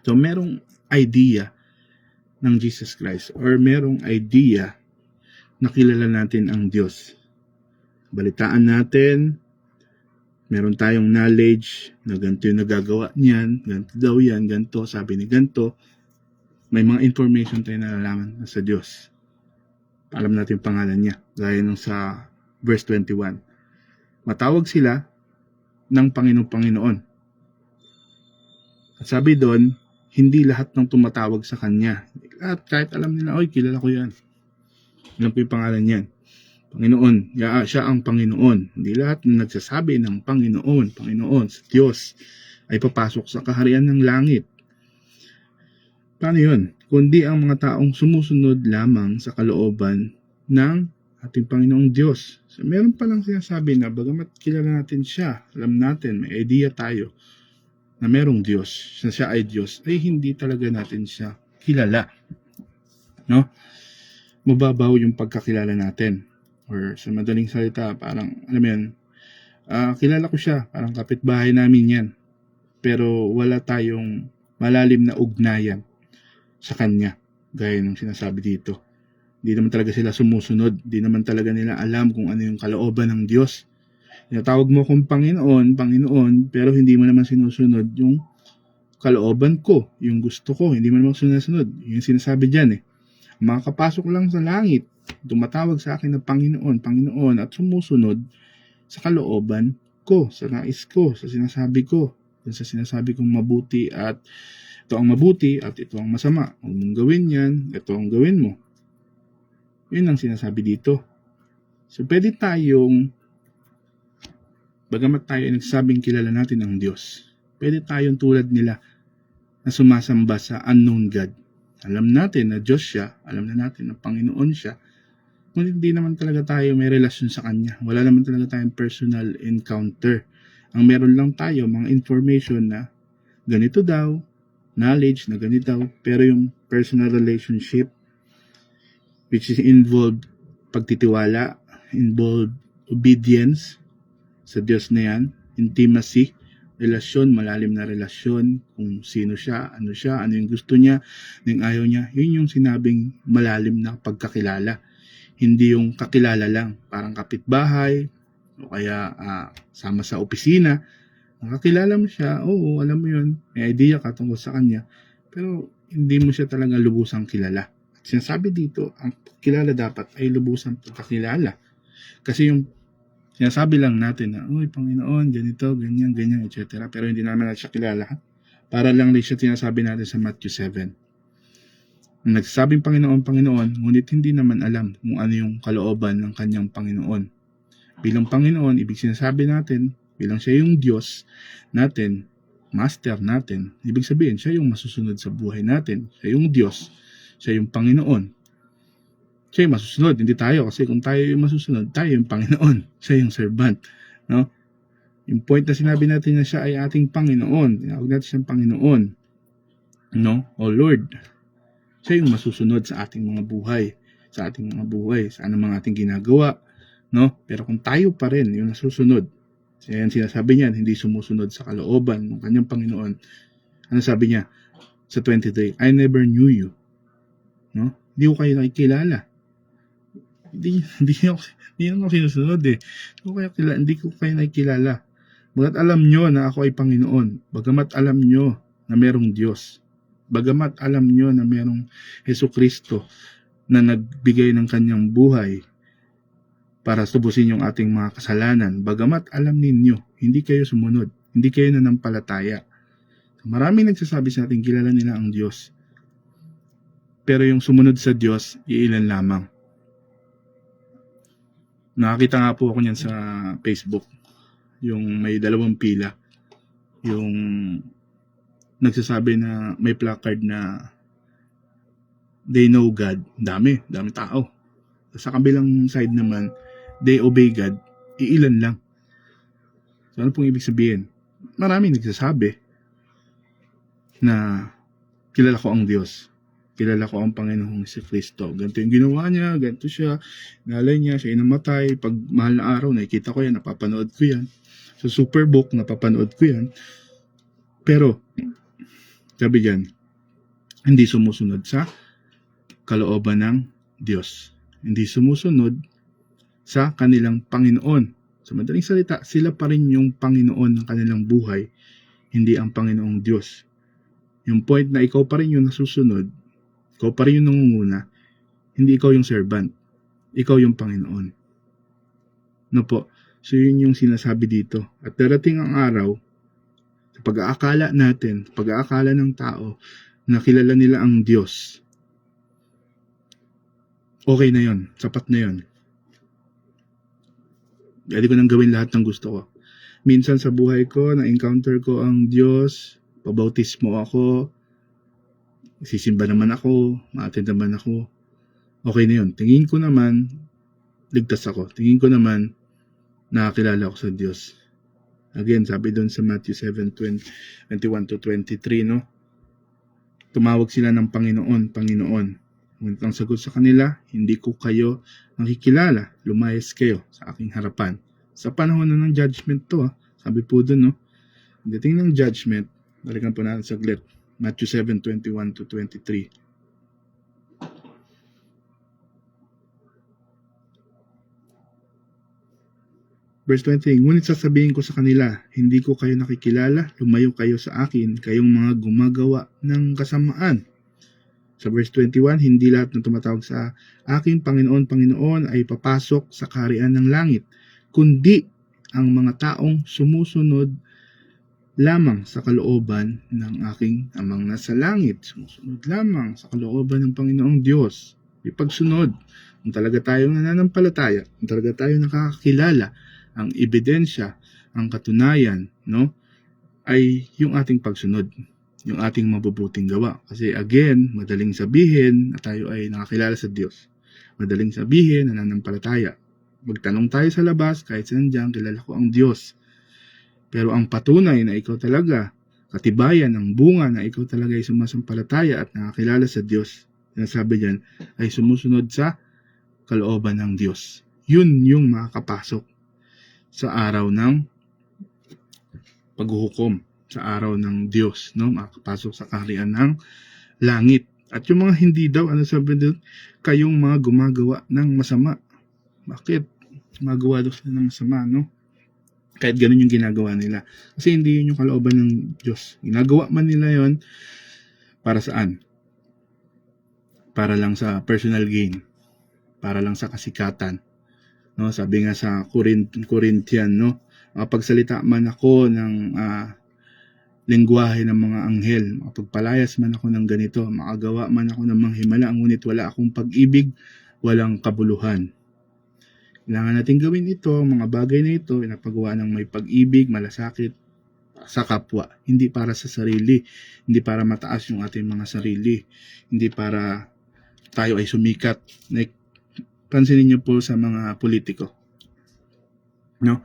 So, merong idea ng Jesus Christ or merong idea na kilala natin ang Diyos. Balitaan natin, meron tayong knowledge na ganito yung nagagawa niyan, ganito daw yan, ganito, sabi ni ganito. May mga information tayo nalalaman na sa Diyos. Alam natin yung pangalan niya, gaya nung sa verse 21. Matawag sila ng Panginoon. At sabi doon, hindi lahat ng tumatawag sa Kanya. At kahit alam nila, oy, kilala ko yan. Alam ko yung pangalan niyan. Panginoon, siya ang Panginoon. Hindi lahat na nagsasabi ng Panginoon, sa Diyos, ay papasok sa kaharian ng langit. Paano yun? Kundi ang mga taong sumusunod lamang sa kalooban ng ating Panginoong Diyos. So, meron palang sinasabi na bagamat kilala natin siya, alam natin, may idea tayo na merong Diyos, na siya ay Diyos, ay hindi talaga natin siya kilala. No? Mababaw yung pagkakilala natin. Or sa madaling salita, parang, alam mo yan, kilala ko siya, parang kapitbahay namin yan. Pero wala tayong malalim na ugnayan sa kanya, gaya ng sinasabi dito. Hindi naman talaga sila sumusunod, hindi naman talaga nila alam kung ano yung kalooban ng Diyos. Tinatawag mo kong Panginoon, pero hindi mo naman sinusunod yung kalooban ko, yung gusto ko, hindi mo naman sinusunod. Yung sinasabi dyan makakapasok lang sa langit, tumatawag sa akin ng Panginoon, at sumusunod sa kalooban ko, sa nais ko, sa sinasabi ko, sa sinasabi kong mabuti at ito ang mabuti at ito ang masama. Huwag mong gawin yan, ito ang gawin mo. Yun ang sinasabi dito. So, pwede tayong, bagamat tayo ay nagsasabing kilala natin ang Diyos, pwede tayong tulad nila na sumasamba sa unknown God. Alam natin na Diyos siya, alam na natin na Panginoon siya, ngunit hindi naman talaga tayo may relasyon sa Kanya. Wala naman talaga tayong personal encounter. Ang meron lang tayo, mga information na ganito daw, knowledge na ganito daw, pero yung personal relationship, which is involved pagtitiwala, involved obedience sa Diyos na yan, intimacy, relasyon, malalim na relasyon, kung sino siya, ano yung gusto niya, ano yung ayaw niya, yun yung sinabing malalim na pagkakilala. Hindi yung kakilala lang, parang kapitbahay, o kaya sama sa opisina, nakakilala mo siya, oo, alam mo yun, may idea ka tungkol sa kanya, pero hindi mo siya talaga lubusang kilala. At sinasabi dito, ang kilala dapat ay lubusang pagkakilala. Kasi yung sinasabi lang natin na, uy, Panginoon, ganito, ganyan, etc. Pero hindi naman natin siya kilala. Para lang siya sinasabi natin sa Matthew 7. Nagsasabing Panginoon, ngunit hindi naman alam kung ano yung kalooban ng kanyang Panginoon. Bilang Panginoon, ibig sinasabi natin, bilang siya yung Diyos natin, Master natin, ibig sabihin, siya yung masusunod sa buhay natin. Siya yung Diyos, siya yung Panginoon. Siya yung masusunod, hindi tayo. Kasi kung tayo yung masusunod, tayo yung Panginoon. Siya yung servant. No? Yung point na sinabi natin na siya ay ating Panginoon. Tinawag natin siyang Panginoon. No? O Lord. Siya yung masusunod sa ating mga buhay. Sa ating mga buhay. Sa anong mga ating ginagawa. No? Pero kung tayo pa rin yung nasusunod, siya yung sinasabi niya, hindi sumusunod sa kalooban ng kanyang Panginoon. Ano sabi niya? Sa 23, I never knew you. No? Hindi ko kayo nakikilala. Hindi ako sinusunod Hindi ko kayo nakikilala. Bagamat alam nyo na ako ay Panginoon. Bagamat alam nyo na merong Diyos. Bagamat alam nyo na merong Jesucristo na nagbigay ng kanyang buhay para tubusin yung ating mga kasalanan. Bagamat alam ninyo, hindi kayo sumunod. Hindi kayo nanampalataya. Maraming nagsasabi sa ating kilala nila ang Diyos. Pero yung sumunod sa Diyos, iilan lamang. Nakakita nga po ako niyan sa Facebook. Yung may dalawang pila. Yung nagsasabi na may placard na they know God. Dami tao. Sa kabilang side naman, they obey God. Iilan lang. So ano pong ibig sabihin? Marami nagsasabi na kilala ko ang Diyos. Kilala ko ang Panginoong si Kristo. Ganito yung ginawa niya, ganito siya, nalay niya, siya namatay. Pag mahal na araw, nakikita ko yan, napapanood ko yan. Sa Superbook, napapanood ko yan. Pero, sabi dyan, hindi sumusunod sa kalooban ng Diyos. Hindi sumusunod sa kanilang Panginoon. Sa madaling salita, sila pa rin yung Panginoon ng kanilang buhay, hindi ang Panginoong Diyos. Yung point na ikaw pa rin yung nasusunod, ikaw pa rin yung nangunguna, hindi ikaw yung servant, ikaw yung Panginoon. No po? So yun yung sinasabi dito. At darating ang araw, sa pag-aakala natin, pag-aakala ng tao, na kilala nila ang Diyos, okay na yun, sapat na yun. Pwede ko nang gawin lahat ng gusto ko. Minsan sa buhay ko, na-encounter ko ang Diyos, pabautismo ako, sisimba naman ako, ma-attend naman ako, okay na yun. Tingin ko naman, ligtas ako. Tingin ko naman, nakakilala ako sa Diyos. Again, sabi doon sa Matthew 7:21-23, no? Tumawag sila ng Panginoon, Panginoon. Ngunit ang sagot sa kanila, hindi ko kayo nakikilala, lumayas kayo sa aking harapan. Sa panahon na ng judgment to, sabi po doon, no? Dating ng judgment, balikan po natin saglit. Matthew 7:21-23. Verse 20, ngunit sasabihin ko sa kanila, hindi ko kayo nakikilala, lumayo kayo sa akin, kayong mga gumagawa ng kasamaan. Sa verse 21, hindi lahat ng tumatawag sa aking Panginoon, Panginoon ay papasok sa kaharian ng langit, kundi ang mga taong sumusunod lamang sa kalooban ng aking Amang nasa langit. Sumusunod lamang sa kalooban ng Panginoong Diyos. Ipagsunod. Kung talaga tayong nananampalataya, kung talaga tayo nakakakilala, ang ebidensya, ang katunayan, no, ay yung ating pagsunod, yung ating mabubuting gawa. Kasi again, madaling sabihin na tayo ay nakakilala sa Diyos. Madaling sabihin na nananampalataya. Magtanong tayo sa labas, kahit saan dyan, kilala ko ang Diyos. Pero ang patunay na ikaw talaga, katibayan ng bunga na ikaw talaga ay sumasampalataya at nakakilala sa Diyos, sinasabi dyan, ay sumusunod sa kalooban ng Diyos. Yun yung makakapasok sa araw ng paghuhukom, sa araw ng Diyos, no? Makakapasok sa kaharian ng langit. At yung mga hindi daw, ano sabi doon? Kayong mga gumagawa ng masama. Bakit? Magawa daw sila ng masama, no? Kahit ganun yung ginagawa nila. Kasi hindi yun yung kalooban ng Diyos. Ginagawa man nila yon para saan? Para lang sa personal gain. Para lang sa kasikatan. No, sabi nga sa Corinthian, no, makapagsalita man ako ng lengguwahe ng mga anghel, makapagpalayas man ako ng ganito, makagawa man ako ng mga himala, ngunit wala akong pag-ibig, walang kabuluhan. Kailangan natin gawin ito, mga bagay na ito, pinapagawa ng may pag-ibig, malasakit sa kapwa, hindi para sa sarili, hindi para mataas yung ating mga sarili, hindi para tayo ay sumikat. Like, pansinin niyo po sa mga politiko, no?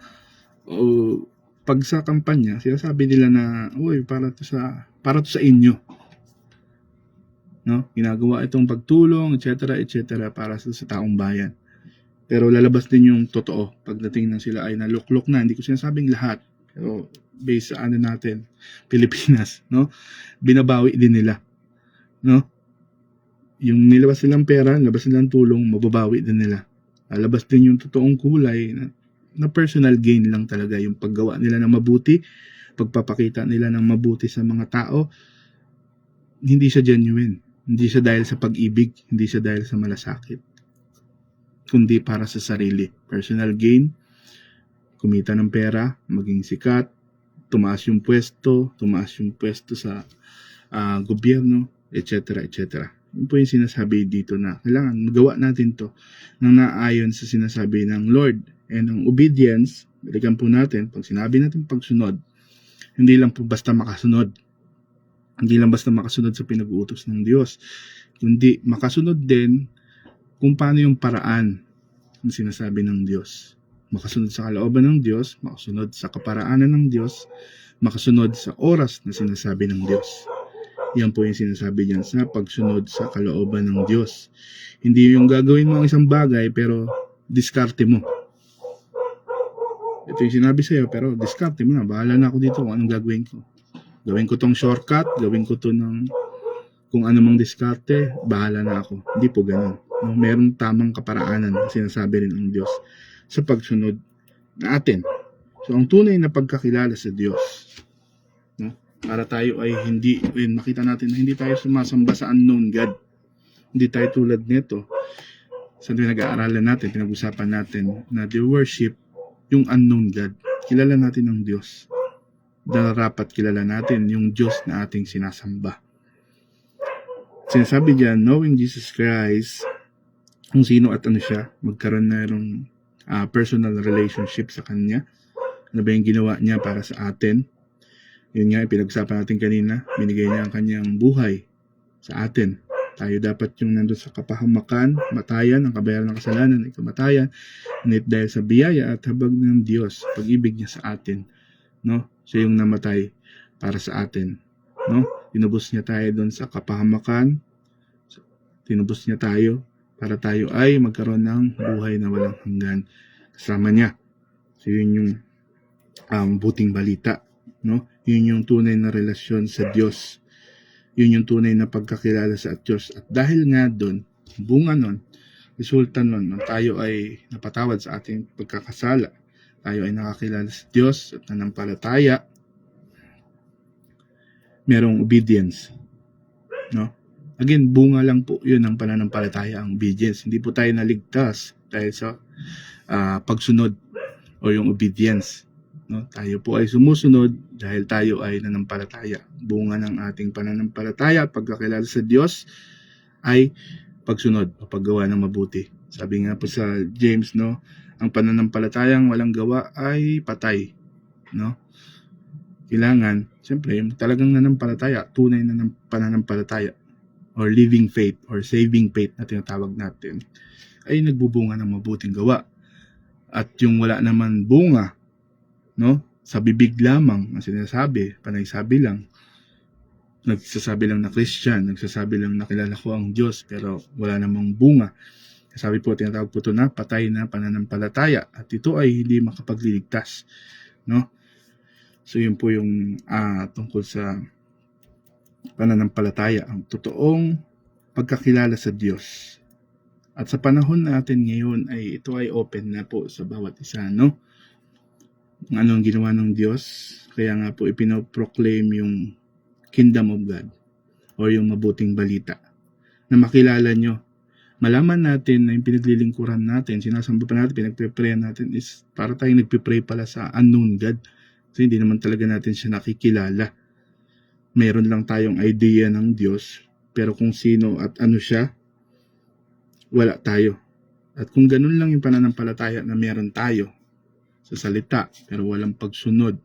O pag sa kampanya, sinasabi nila na, uy, para to sa inyo, no? Ginagawa itong pagtulong, etc. para sa taong bayan. Pero lalabas din yung totoo pagdating na sila ay naluklok na. Hindi ko sinasabing lahat, pero based sa ano natin, Pilipinas, no? Binabawi din nila, no? Yung nilabas nilang pera, nilabas nilang tulong, mababawi din nila. Lalabas din yung totoong kulay na personal gain lang talaga. Yung paggawa nila ng mabuti, pagpapakita nila ng mabuti sa mga tao, hindi siya genuine. Hindi siya dahil sa pag-ibig, hindi siya dahil sa malasakit, kundi para sa sarili. Personal gain, kumita ng pera, maging sikat, tumaas yung pwesto sa gobyerno, etc. Yun po yung sinasabi dito na kailangan magawa natin to nang naayon sa sinasabi ng Lord. And ang obedience, balikan po natin, pag sinabi natin pagsunod, hindi lang po basta makasunod. Hindi lang basta makasunod sa pinag-uutos ng Diyos. Kundi makasunod din kung paano yung paraan ng sinasabi ng Diyos. Makasunod sa kalooban ng Diyos, makasunod sa kaparaanan ng Diyos, makasunod sa oras na sinasabi ng Diyos. Yan po yung sinasabi niyan sa pagsunod sa kalooban ng Diyos. Hindi yung gagawin mo ang isang bagay pero diskarte mo. Ito yung sinabi sa'yo pero diskarte mo na. Bahala na ako dito kung anong gagawin ko. Gawin ko tong shortcut, gawin ko to ng kung ano mang diskarte, bahala na ako. Hindi po ganun. No, merong tamang kaparaanan na sinasabi rin ng Diyos sa pagsunod natin. So, ang tunay na pagkakilala sa Diyos, no, para tayo ay hindi, makita natin na hindi tayo sumasamba sa unknown God. Hindi tayo tulad nito. Sa nag-aaralan natin, pinag-usapan natin na they worship yung unknown God. Kilala natin ang Diyos. Dapat kilala natin yung Diyos na ating sinasamba. Sinasabi diyan, knowing Jesus Christ, kung sino at ano siya, magkaroon na ng personal relationship sa Kanya. Ano ba yung ginawa niya para sa atin? Yun nga, pinag-usapan natin kanina, binigay niya ang Kanyang buhay sa atin. Tayo dapat yung nandun sa kapahamakan, matayan, ang kabayaran ng kasalanan ay kamatayan, ngunit dahil sa biyaya at habag ng Diyos, pag-ibig niya sa atin, no? Siya yung namatay para sa atin, no? Tinubos niya tayo doon sa kapahamakan, tinubos niya tayo para tayo ay magkaroon ng buhay na walang hanggan kasama niya. So yun yung buting balita, no? Yun yung tunay na relasyon sa Diyos. Yun yung tunay na pagkakilala sa Diyos. At dahil nga doon, bunga nun, resulta nun, tayo ay napatawad sa ating pagkakasala, tayo ay nakakilala sa Diyos at nanampalataya, merong obedience, no? Again, bunga lang po yun ng pananampalataya, ang obedience. Hindi po tayo naligtas dahil sa pagsunod o yung obedience, no? Tayo po ay sumusunod dahil tayo ay nanampalataya. Bunga ng ating pananampalataya at pagkakilala sa Diyos ay pagsunod o paggawa ng mabuti. Sabi nga po sa James, no, ang pananampalatayang walang gawa ay patay, no? Kailangan, siyempre, yung talagang nanampalataya, tunay na pananampalataya or living faith or saving faith na tinatawag natin, ay nagbubunga ng mabuting gawa. At yung wala naman bunga, no, sa bibig lamang na sinasabi, panaysabi lang, nagsasabi lang na Christian, nagsasabi lang na kilala ko ang Diyos, pero wala namang bunga. Sabi po, tinatawag po ito na patay na pananampalataya, at ito ay hindi makapagliligtas, no? So yun po yung tungkol sa pananampalataya, ang totoong pagkakilala sa Diyos. At sa panahon natin ngayon ay ito ay open na po sa bawat isa, no? Anong ginawa ng Diyos? Kaya nga po ipinoproclaim yung Kingdom of God o yung mabuting balita na makilala nyo. Malaman natin na yung pinaglilingkuran natin, sinasamba pa natin, pinagpipray natin is para tayong nagpipray pala sa unknown God. Kasi hindi naman talaga natin siya nakikilala. Meron lang tayong idea ng Diyos, pero kung sino at ano siya, wala tayo. At kung ganun lang yung pananampalataya na meron tayo sa salita, pero walang pagsunod,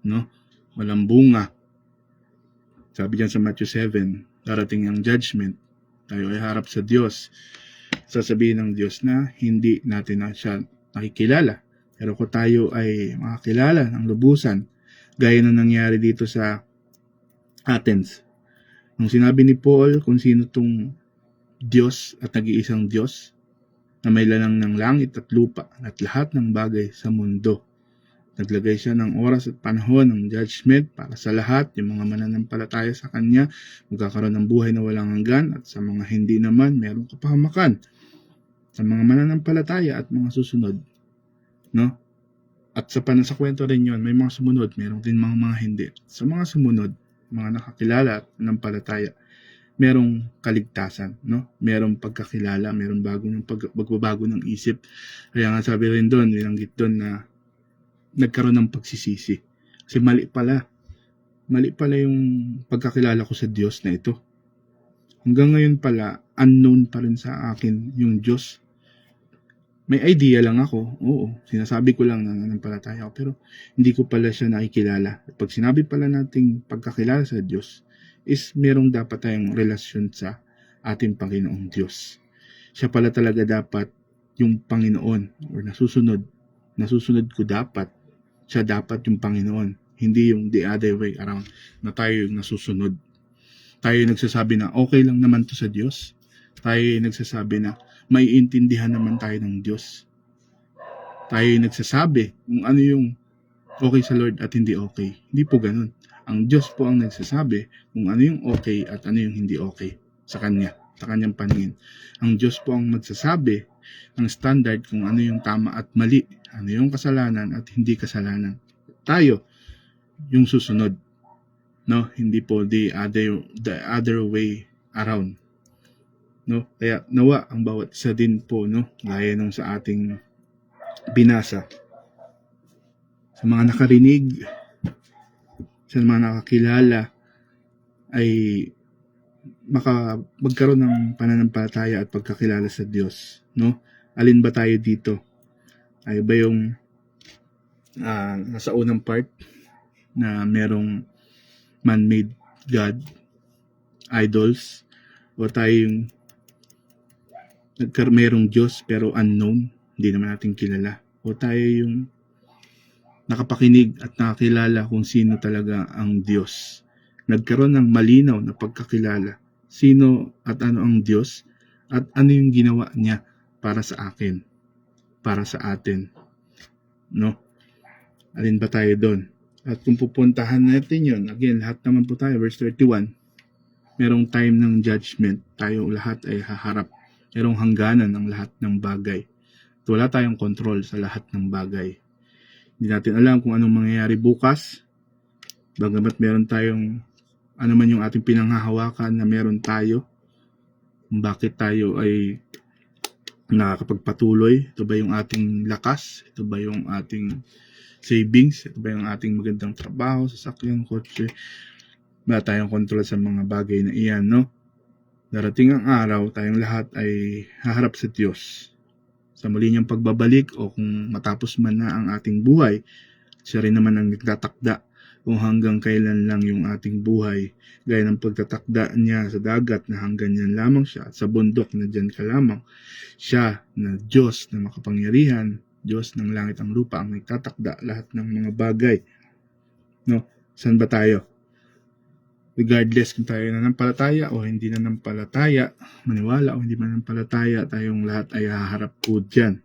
no? Walang bunga. Sabi diyan sa Matthew 7, darating ang judgment. Tayo ay harap sa Diyos. Sasabihin ng Diyos na hindi natin na siya nakikilala. Pero kung tayo ay makakilala ng lubusan, gaya na nangyari dito sa Athens. Nung sinabi ni Paul kung sino tong Diyos at nag-iisang Diyos, na may lalang ng langit at lupa at lahat ng bagay sa mundo. Naglagay siya ng oras at panahon ng judgment para sa lahat, yung mga mananampalataya sa Kanya, magkakaroon ng buhay na walang hanggan, at sa mga hindi naman, merong kapahamakan. Sa mga mananampalataya at mga susunod, no? At sa kwento rin yun, may mga sumunod, meron din mga hindi. Sa mga sumunod, mga nakakilala at nanampalataya, merong kaligtasan, no? Merong pagkakilala, merong pagbabago ng isip. Kaya nga sabi rin doon, binanggit doon na nagkaroon ng pagsisisi. Kasi mali pala yung pagkakilala ko sa Diyos na ito. Hanggang ngayon pala, unknown pa rin sa akin yung Diyos. May idea lang ako, oo, sinasabi ko lang na nananampalataya ako, pero hindi ko pala siya nakikilala. At pag sinabi pala nating pagkakilala sa Diyos, is merong dapat tayong relasyon sa ating Panginoong Diyos. Siya pala talaga dapat yung Panginoon, or nasusunod ko dapat, siya dapat yung Panginoon, hindi yung the other way around, na tayo yung nasusunod. Tayo yung nagsasabi na okay lang naman to sa Diyos. Tayo yung nagsasabi na may intindihan naman tayo ng Diyos. Tayo yung nagsasabi kung ano yung okay sa Lord at hindi okay. Hindi po ganun. Ang Diyos po ang nagsasabi kung ano yung okay at ano yung hindi okay sa Kanya, sa Kanyang paningin. Ang Diyos po ang magsasabi ng standard kung ano yung tama at mali, ano yung kasalanan at hindi kasalanan. Tayo yung susunod. No, hindi po the other way around. No, kaya nawa ang bawat isa din po, no, gaya nung sa ating binasa, sa mga nakarinig, sa mga nakakilala, ay magkaroon ng pananampalataya at pagkakilala sa Diyos, no? Alin ba tayo dito? Ay ba yung nasa unang part na merong man-made God, idols, o tayo yung merong Diyos pero unknown, hindi naman natin kilala, o tayo yung nakapakinig at nakakilala kung sino talaga ang Diyos, nagkaroon ng malinaw na pagkakilala sino at ano ang Diyos at ano yung ginawa niya para sa akin, para sa atin, no? Alin ba tayo doon? At kung pupuntahan natin yun, again, lahat naman po tayo, verse 31, merong time ng judgment, tayo lahat ay haharap. Merong hangganan ng lahat ng bagay. At wala tayong control sa lahat ng bagay. Hindi natin alam kung anong mangyayari bukas. Bagamat meron tayong ano man yung ating pinanghahawakan na meron tayo. Kung bakit tayo ay nakakapagpatuloy. Ito ba yung ating lakas? Ito ba yung ating savings? Ito ba yung ating magandang trabaho, sasakyan, kotse? Wala tayong control sa mga bagay na iyan, no? Darating ang araw, tayong lahat ay haharap sa Diyos. Sa muli niyang pagbabalik o kung matapos man na ang ating buhay, siya rin naman ang nagtatakda kung hanggang kailan lang yung ating buhay. Gaya ng pagtatakda niya sa dagat na hanggang yan lamang siya at sa bundok na dyan ka lamang. Siya na Diyos na makapangyarihan, Diyos ng langit ang lupa ang nagtatakda lahat ng mga bagay. No? Saan ba tayo? Regardless kung tayo nanampalataya o hindi nanampalataya, maniwala o hindi nanampalataya, tayong lahat ay haharap po dyan.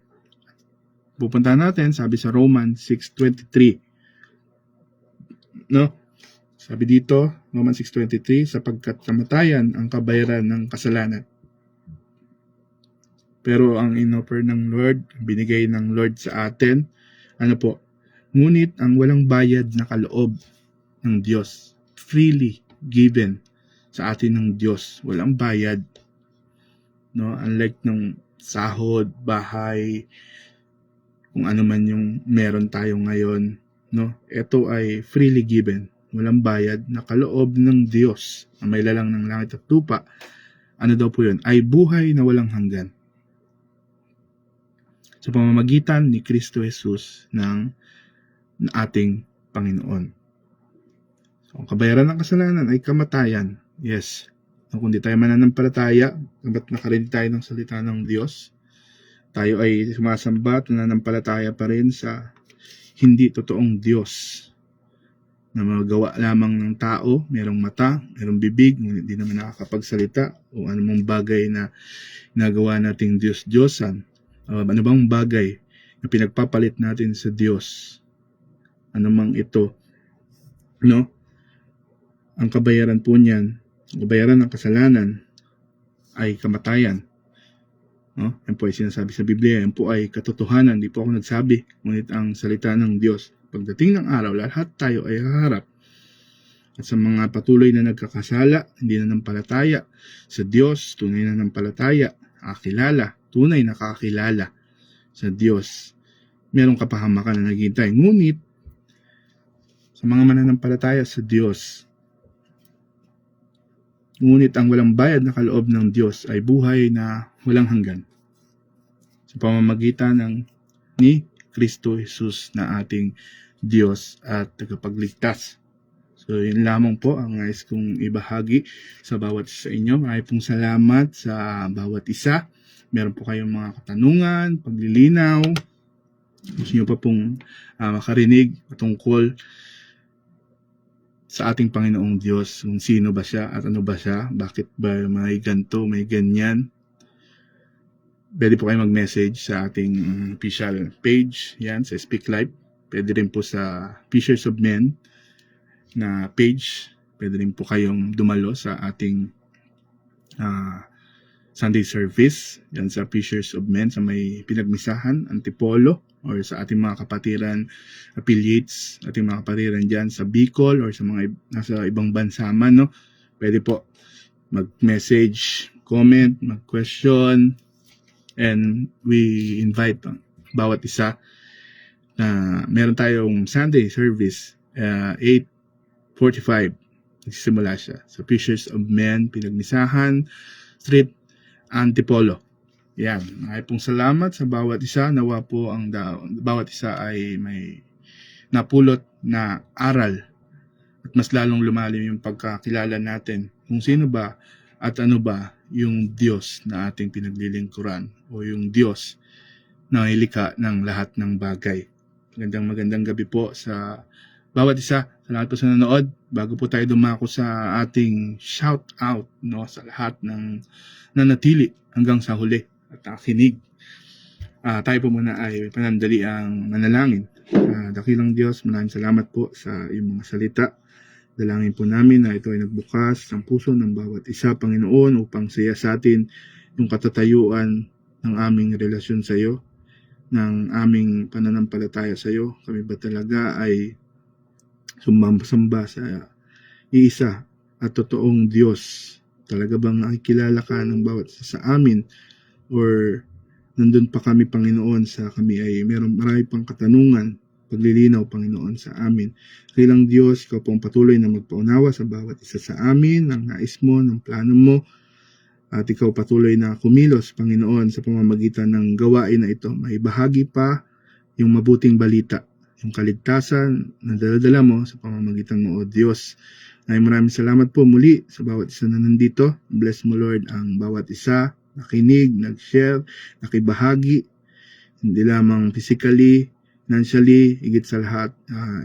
Pupunta natin, sabi sa Romans 6:23. No? Sabi dito, Romans 6:23, sapagkat kamatayan ang kabayaran ng kasalanan. Pero ang inoffer ng Lord, binigay ng Lord sa atin, ano po? Ngunit ang walang bayad na kaloob ng Diyos, freely given sa atin ng Diyos, walang bayad, no? Unlike ng sahod, bahay, kung ano man yung meron tayo ngayon, no? Ito ay freely given, walang bayad na kaloob ng Diyos na may lalang ng langit at lupa. Ano daw po yun? Ay buhay na walang hanggan sa pamamagitan ni Kristo Jesus ng ating Panginoon. Ang kabayaran ng kasalanan ay kamatayan. Yes. Kung di tayo mananampalataya, ba't nakarinig tayo ng salita ng Diyos? Tayo ay sumasamba at nananampalataya pa rin sa hindi totoong Diyos na magawa lamang ng tao, merong mata, merong bibig, ngunit di naman nakakapagsalita o anumang bagay na nagawa nating Diyos-Diyosan. Ano bang bagay na pinagpapalit natin sa Diyos? Anumang ito, no? Ang kabayaran po niyan, ang kabayaran ng kasalanan ay kamatayan. No? Yan po ay sinasabi sa Biblia, yan po ay katotohanan, hindi po ako nagsabi, ngunit ang salita ng Diyos. Pagdating ng araw, lahat tayo ay haharap. At sa mga patuloy na nagkakasala, hindi na nampalataya sa Diyos, tunay na nampalataya, nakakilala, tunay na nakakilala sa Diyos, merong kapahamakan na naghihintay. Ngunit, sa mga mananampalataya sa Diyos, Ngunit ang walang bayad na kaloob ng Diyos ay buhay na walang hanggan sa pamamagitan ni Kristo Jesus na ating Diyos at tagapagligtas. So, yun lamang po ang nais kong ibahagi sa bawat isa sa inyo. Maraming pong salamat sa bawat isa. Meron po kayong mga katanungan, paglilinaw. Gusto nyo pa pong makarinig patungkol sa ating Panginoong Diyos, kung sino ba siya at ano ba siya, bakit ba may ganto, may ganyan. Pwede po kayo mag-message sa ating official page, yan, sa Speak Life. Pwede rin po sa Fishers of Men na page. Pwede rin po kayong dumalo sa ating Sunday service, yan sa Fishers of Men, sa may pinagmisahan, Antipolo, or sa ating mga kapatiran affiliates, ating mga kapatiran dyan sa Bicol or sa mga nasa ibang bansa man, no? Pwede po mag-message, comment, mag-question, and we invite bawat isa na meron tayong Sunday service 8:45 nagsisimula siya sa Fishers of Men, Pinagmisahan Street, Antipolo. Yan, ay pong salamat sa bawat isa. Nawa po ang bawat isa ay may napulot na aral at mas lalong lumalim yung pagkakilala natin kung sino ba at ano ba yung Diyos na ating pinaglilingkuran o yung Diyos na ilikha ng lahat ng bagay. Magandang gabi po sa bawat isa, sa lahat po sa nanood. Bago po tayo dumako sa ating shout out, no, sa lahat ng nanatili hanggang sa huli at nakinig. Tayo po muna ay panandali ang manalangin. Dakilang Diyos, maraming salamat po sa iyong mga salita. Dalangin po namin na ito ay nagbukas ng puso ng bawat isa, Panginoon, upang saya sa atin yung katatayuan ng aming relasyon sa iyo, ng aming pananampalataya sa iyo. Kami ba talaga ay sumamba sa iisa at totoong Diyos? Talaga bang nakikilala ka ng bawat isa sa amin? Or nandun pa kami, Panginoon, sa kami ay marami pang katanungan, paglilinaw, Panginoon, sa amin. Kilang Diyos, ikaw pong patuloy na magpaunawa sa bawat isa sa amin, ng nais mo, ng plano mo, at ikaw patuloy na kumilos, Panginoon, sa pamamagitan ng gawain na ito. May bahagi pa yung mabuting balita, yung kaligtasan na daladala mo sa pamamagitan mo, O Diyos. Ay maraming salamat po muli sa bawat isa na nandito. Bless mo, Lord, ang bawat isa, nakinig, nag-share, nakibahagi, hindi lamang physically, financially, higit sa lahat,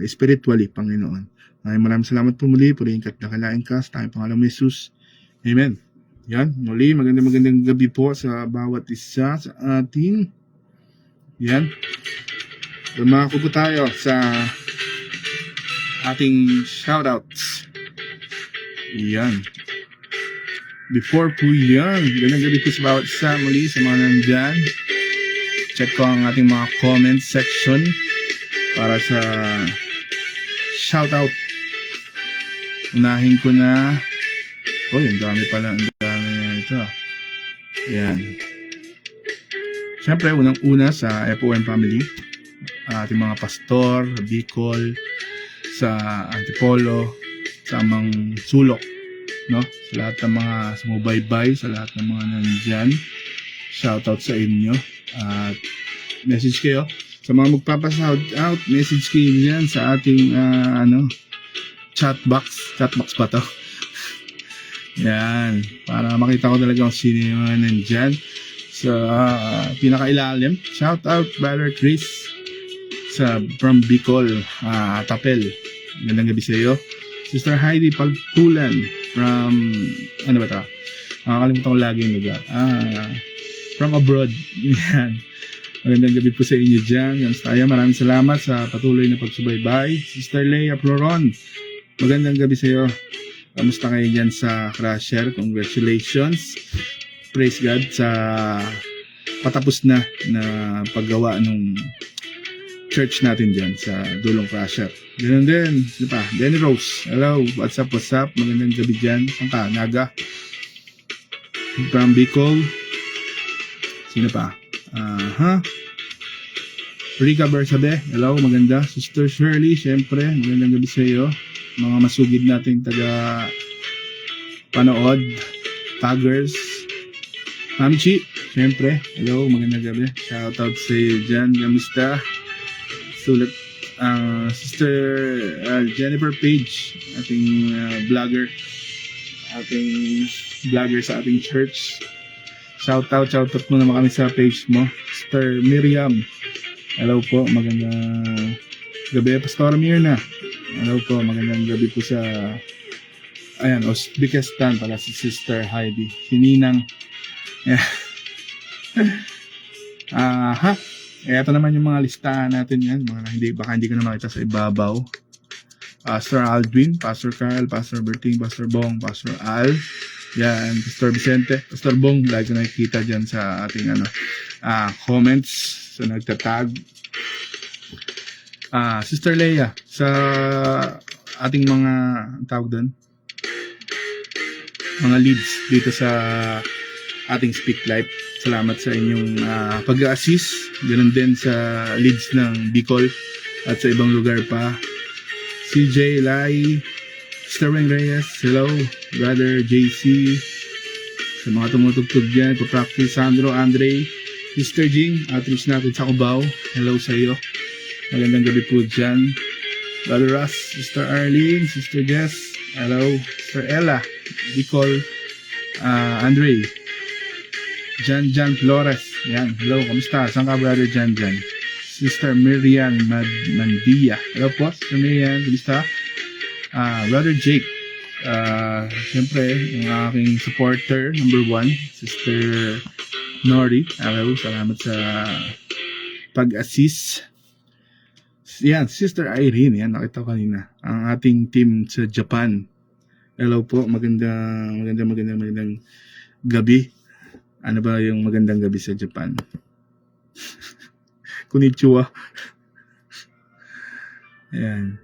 spiritually, Panginoon. Maraming salamat po muli, purihin ka't nakalain ka sa tayong pangalan mo, Jesus. Amen. Yan, muli, magandang gabi po sa bawat isa sa ating. Yan. Dumako po tayo sa ating shoutouts. Yan. Before po yan, magandang gabi po sa bawat isa muli sa mga nandyan. Check ko ang ating mga comment section para sa shoutout. Unahin ko na. Oh, yung dami pala. Ang dami na ito. Yan. Siyempre, unang-una sa FOM family. Ating mga pastor, Bicol, sa Antipolo, sa amang sulok. No? Sa lahat ng mga sumubaybay, sa lahat ng mga nandyan. Shoutout sa inyo. At message kayo sa mga magpapa-shout out, message kayo dyan sa ating chatbox pa to. Yan, para makita ko talaga kung sino yung nandyan sa pinakailalim. Shout out Brother Chris from Bicol, Tapel. Magandang gabi sa iyo. Sister Heidi Pagtulan from nakakalimutan ko lagi yung lugar. From abroad. Yan. Magandang gabi po sa inyo dyan. Yan tayo. Maraming salamat sa patuloy na pagsubaybay. Sister Leia Floron, magandang gabi sa iyo. Kamusta kayo dyan sa Crusher? Congratulations. Praise God sa patapos na paggawa ng church natin dyan sa Dulong Crusher. Ganun din. Sino pa? Denny Rose. Hello. What's up? Magandang gabi dyan. Saan ka? Naga. From Bicol. Sino pa? Rica Bersabe, hello, maganda. Sister Shirley, syempre, magandang gabi sa iyo. Mga masugid nating taga panood. Taggers. Ma'am Chi, syempre. Hello, magandang gabi. Shoutout sa iyo dyan. Kamusta? Sulat. Sister Jennifer Page, ating vlogger. Ating vlogger sa ating church. Shoutout mo naman kami sa page mo. Sister Miriam. Hello po, magandang gabi. Pastor Mirna. Hello po, magandang gabi po sa Uzbekistan pala si Sister Heidi. Si Ninang. Yeah. Ito naman yung mga listahan natin yan. Baka hindi ko na makita sa ibabaw. Pastor Aldwin, Pastor Carl, Pastor Berting, Pastor Bong, Pastor Al. Yan, Pastor Vicente, Pastor Bong. Lagi ko nakikita dyan sa ating comments. So nagtatag. Sister Leia, sa ating mga tawag doon, mga leads dito sa ating Speak Life. Salamat sa inyong pag-assist. Ganun din sa leads ng Bicol at sa ibang lugar pa. CJ, Lai, Sister Weng Reyes, hello, Brother JC, sa mga tumutugtog dyan, Practice, Sandro, Andre, Sister Jing, outreach natin sa Cubao, hello sa iyo. Magandang gabi po dyan. Brother Russ, Sister Arlene, Sister Jess, hello, Sister Ella, Bicol, Andre, Jan Flores, yan, hello, kamusta? Saan ka, Brother Jan? Sister Miriam Mandia, hello po, Sister Miriam, kamusta? Brother Jake, siyempre, yung aking supporter, number 1, Sister Nori, hello, salamat sa pag-assist. Yan, Sister Irene, yan, nakita ko kanina, ang ating team sa Japan. Hello po, magandang gabi. Ano ba yung magandang gabi sa Japan? Konnichiwa. Ayan.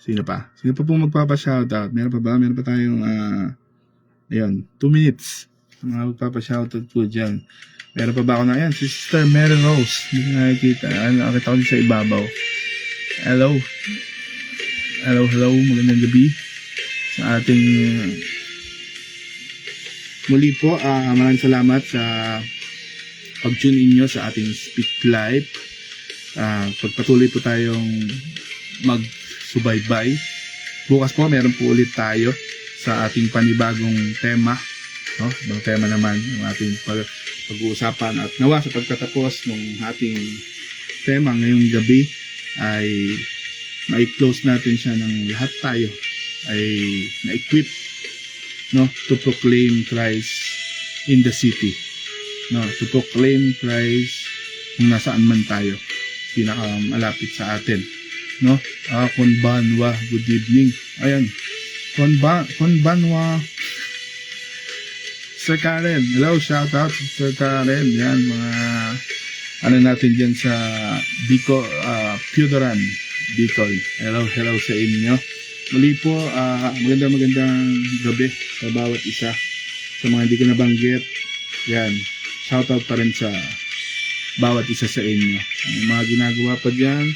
Sino pa? Sino pa pong magpapa-shoutout? Meron pa ba? Meron pa tayong, ayun, 2 minutes. Mga magpapa-shoutout po dyan. Meron pa ba ako na? Ayan, si Sister Mary Rose. Hindi ko nakikita. Nakita ko din sa ibabaw. Hello. Hello. Magandang gabi sa ating muli po, maraming salamat sa pag-tune in nyo sa ating Speak Life. Pagpatuloy po tayong magsubaybay. Bukas po, meron po ulit tayo sa ating panibagong tema. No? Ibang tema naman yung ating pag-uusapan. At nawa sa pagtatapos ng ating tema ngayong gabi ay ma-close natin siya ng lahat tayo ay na-equip, no, to proclaim Christ in the city, no, to proclaim Christ kung nasaan man tayo, pinakamalapit sa atin, no. Konbanwa, good evening. Ayan, konbanwa, Sir Karen, hello, shout out Sir Karen. Yan, mga natin dyan sa Bicol, Pudoran, Bicol. Hello sa inyo. Muli po, magandang gabi sa bawat isa. Sa mga hindi ko nabanggit, yan, shoutout pa rin sa bawat isa sa inyo. Yung mga ginagawa pa dyan,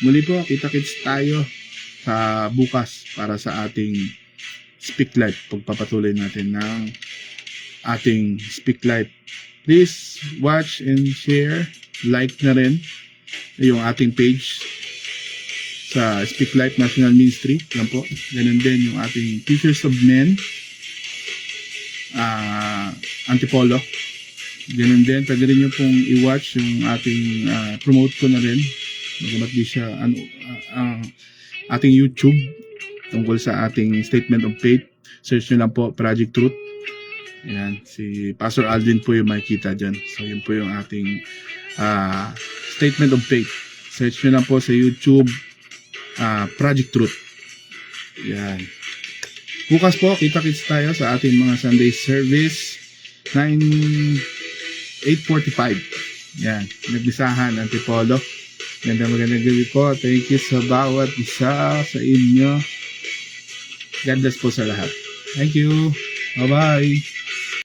muli po, kita-kits tayo sa bukas para sa ating Speak Life. Pagpapatuloy natin ng ating Speak Life. Please watch and share, like na rin yung ating page sa Speak Life National Ministry. Yan po. Ganun din yung ating Teachers of Men, Antipolo. Ganun din. Pwede rin nyo pong i-watch yung ating promote ko na rin. Magamat di siya ating YouTube tungkol sa ating Statement of Faith. Search nyo lang po Project Truth. Ayan. Si Pastor Aldwin po yung makikita dyan. So yun po yung ating Statement of Faith. Search nyo lang po sa YouTube Project Truth. Yan. Bukas po, kita-kits tayo sa ating mga Sunday service 8:45. Yan. Nagbisahan, Antipolo. Magandang gabi po. Thank you sa bawat isa sa inyo. God bless po sa lahat. Thank you. Bye-bye.